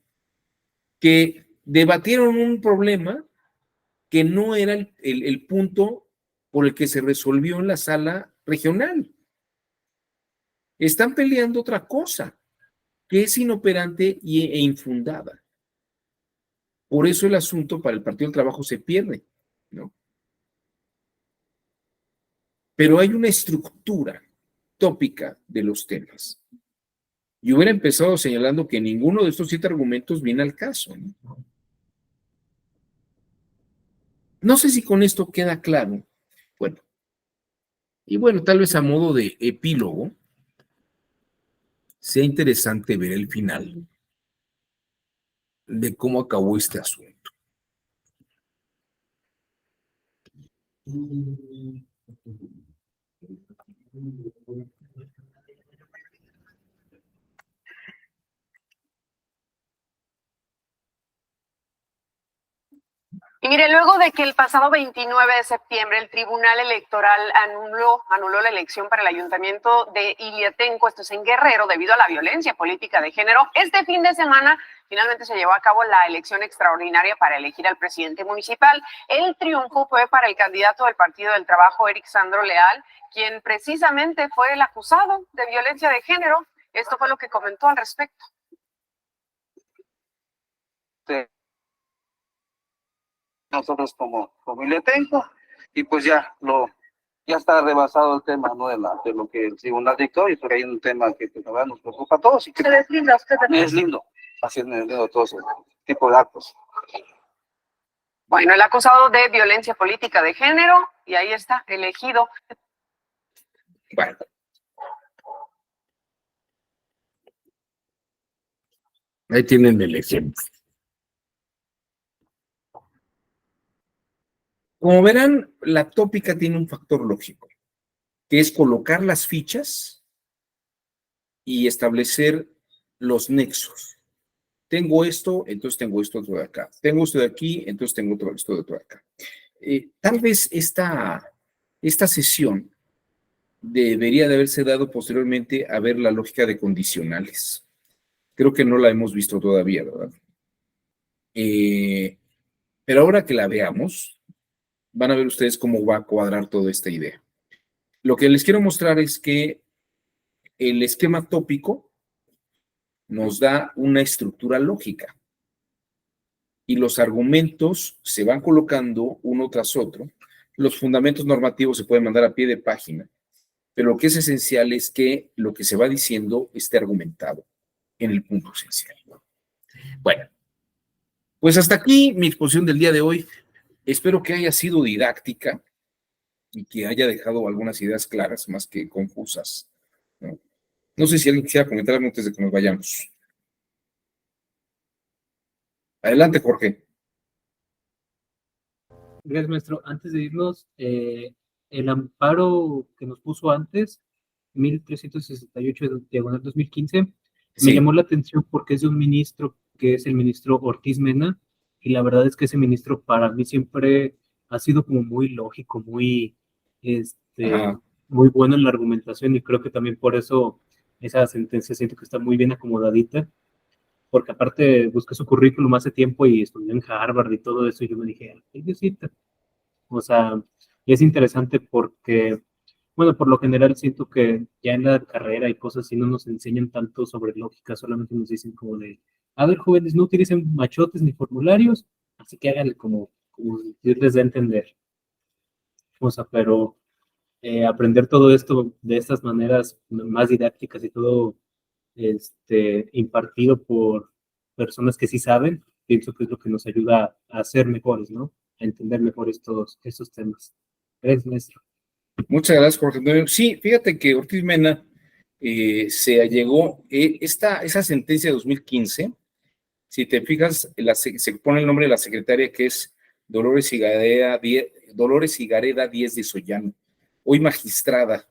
Que debatieron un problema que no era el punto por el que se resolvió en la sala regional. Están peleando otra cosa, que es inoperante e infundada. Por eso el asunto para el Partido del Trabajo se pierde, ¿no? Pero hay una estructura tópica de los temas. Yo hubiera empezado señalando que ninguno de estos 7 argumentos viene al caso, ¿no? No sé si con esto queda claro. Bueno, y bueno, tal vez a modo de epílogo, sea interesante ver el final de cómo acabó este asunto. Y mire, luego de que el pasado 29 de septiembre el Tribunal Electoral anuló la elección para el Ayuntamiento de Iliatenco, esto es en Guerrero, debido a la violencia política de género, este fin de semana finalmente se llevó a cabo la elección extraordinaria para elegir al presidente municipal. El triunfo fue para el candidato del Partido del Trabajo, Eric Sandro Leal, quien precisamente fue el acusado de violencia de género. Esto fue lo que comentó al respecto. Sí. Nosotros como Iliatenco, y pues ya está rebasado el tema, ¿no? de lo que el tribunal dictó, y porque hay un tema que pues, nos preocupa a todos. Y que ¿Se deslinda usted? Es lindo, haciendo lindo todo ese tipo de actos. Bueno, el acusado de violencia política de género, y ahí está, elegido. Bueno. Ahí tienen el ejemplo. Como verán, la tópica tiene un factor lógico, que es colocar las fichas y establecer los nexos. Tengo esto, entonces tengo esto otro de acá. Tengo esto de aquí, entonces tengo esto de otro de acá. Tal vez esta sesión debería de haberse dado posteriormente a ver la lógica de condicionales. Creo que no la hemos visto todavía, ¿verdad? Pero ahora que la veamos, van a ver ustedes cómo va a cuadrar toda esta idea. Lo que les quiero mostrar es que el esquema tópico nos da una estructura lógica y los argumentos se van colocando uno tras otro. Los fundamentos normativos se pueden mandar a pie de página, pero lo que es esencial es que lo que se va diciendo esté argumentado en el punto esencial. Bueno, pues hasta aquí mi exposición del día de hoy. Espero que haya sido didáctica. y que haya dejado algunas ideas claras más que confusas, ¿no? No sé si alguien quisiera comentar algo antes de que nos vayamos. Adelante, Jorge. Gracias, maestro. Antes de irnos, el amparo que nos puso antes, 1368 diagonal 2015, me Sí. llamó la atención porque es de un ministro que es el ministro Ortiz Mena, y la verdad es que ese ministro para mí siempre ha sido como muy lógico, Ajá. muy bueno en la argumentación, y creo que también por eso esa sentencia siento que está muy bien acomodadita, porque aparte busqué su currículum hace tiempo y estudió en Harvard y todo eso, y yo me dije, ay, Diosito. O sea, y es interesante porque, bueno, por lo general siento que ya en la carrera y cosas así no nos enseñan tanto sobre lógica, solamente nos dicen como de, a ver, jóvenes, no utilicen machotes ni formularios, así que háganle como Dios les da a entender. O sea, pero aprender todo esto de estas maneras más didácticas y todo impartido por personas que sí saben, pienso que es lo que nos ayuda a ser mejores, ¿no? A entender mejor estos temas. Gracias, maestro. Muchas gracias, Jorge Antonio. Sí, fíjate que Ortiz Mena se allegó esa sentencia de 2015. Si te fijas, se pone el nombre de la secretaria, que es Dolores Higareda Díez de Sollano, hoy magistrada,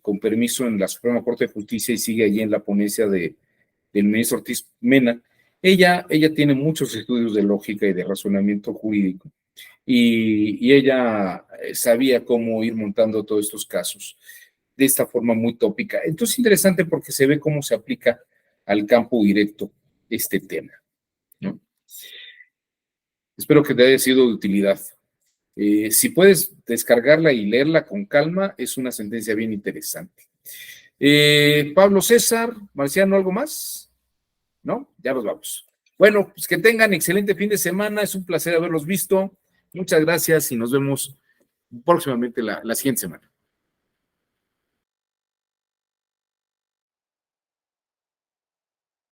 con permiso en la Suprema Corte de Justicia, y sigue allí en la ponencia del ministro Ortiz Mena. Ella tiene muchos estudios de lógica y de razonamiento jurídico, y ella sabía cómo ir montando todos estos casos de esta forma muy tópica. Entonces, interesante porque se ve cómo se aplica al campo directo este tema, ¿no? Espero que te haya sido de utilidad. Si puedes descargarla y leerla con calma, es una sentencia bien interesante. Pablo César, Marciano, ¿algo más? ¿No? Ya nos vamos. Bueno, pues que tengan excelente fin de semana. Es un placer haberlos visto. Muchas gracias y nos vemos próximamente la siguiente semana.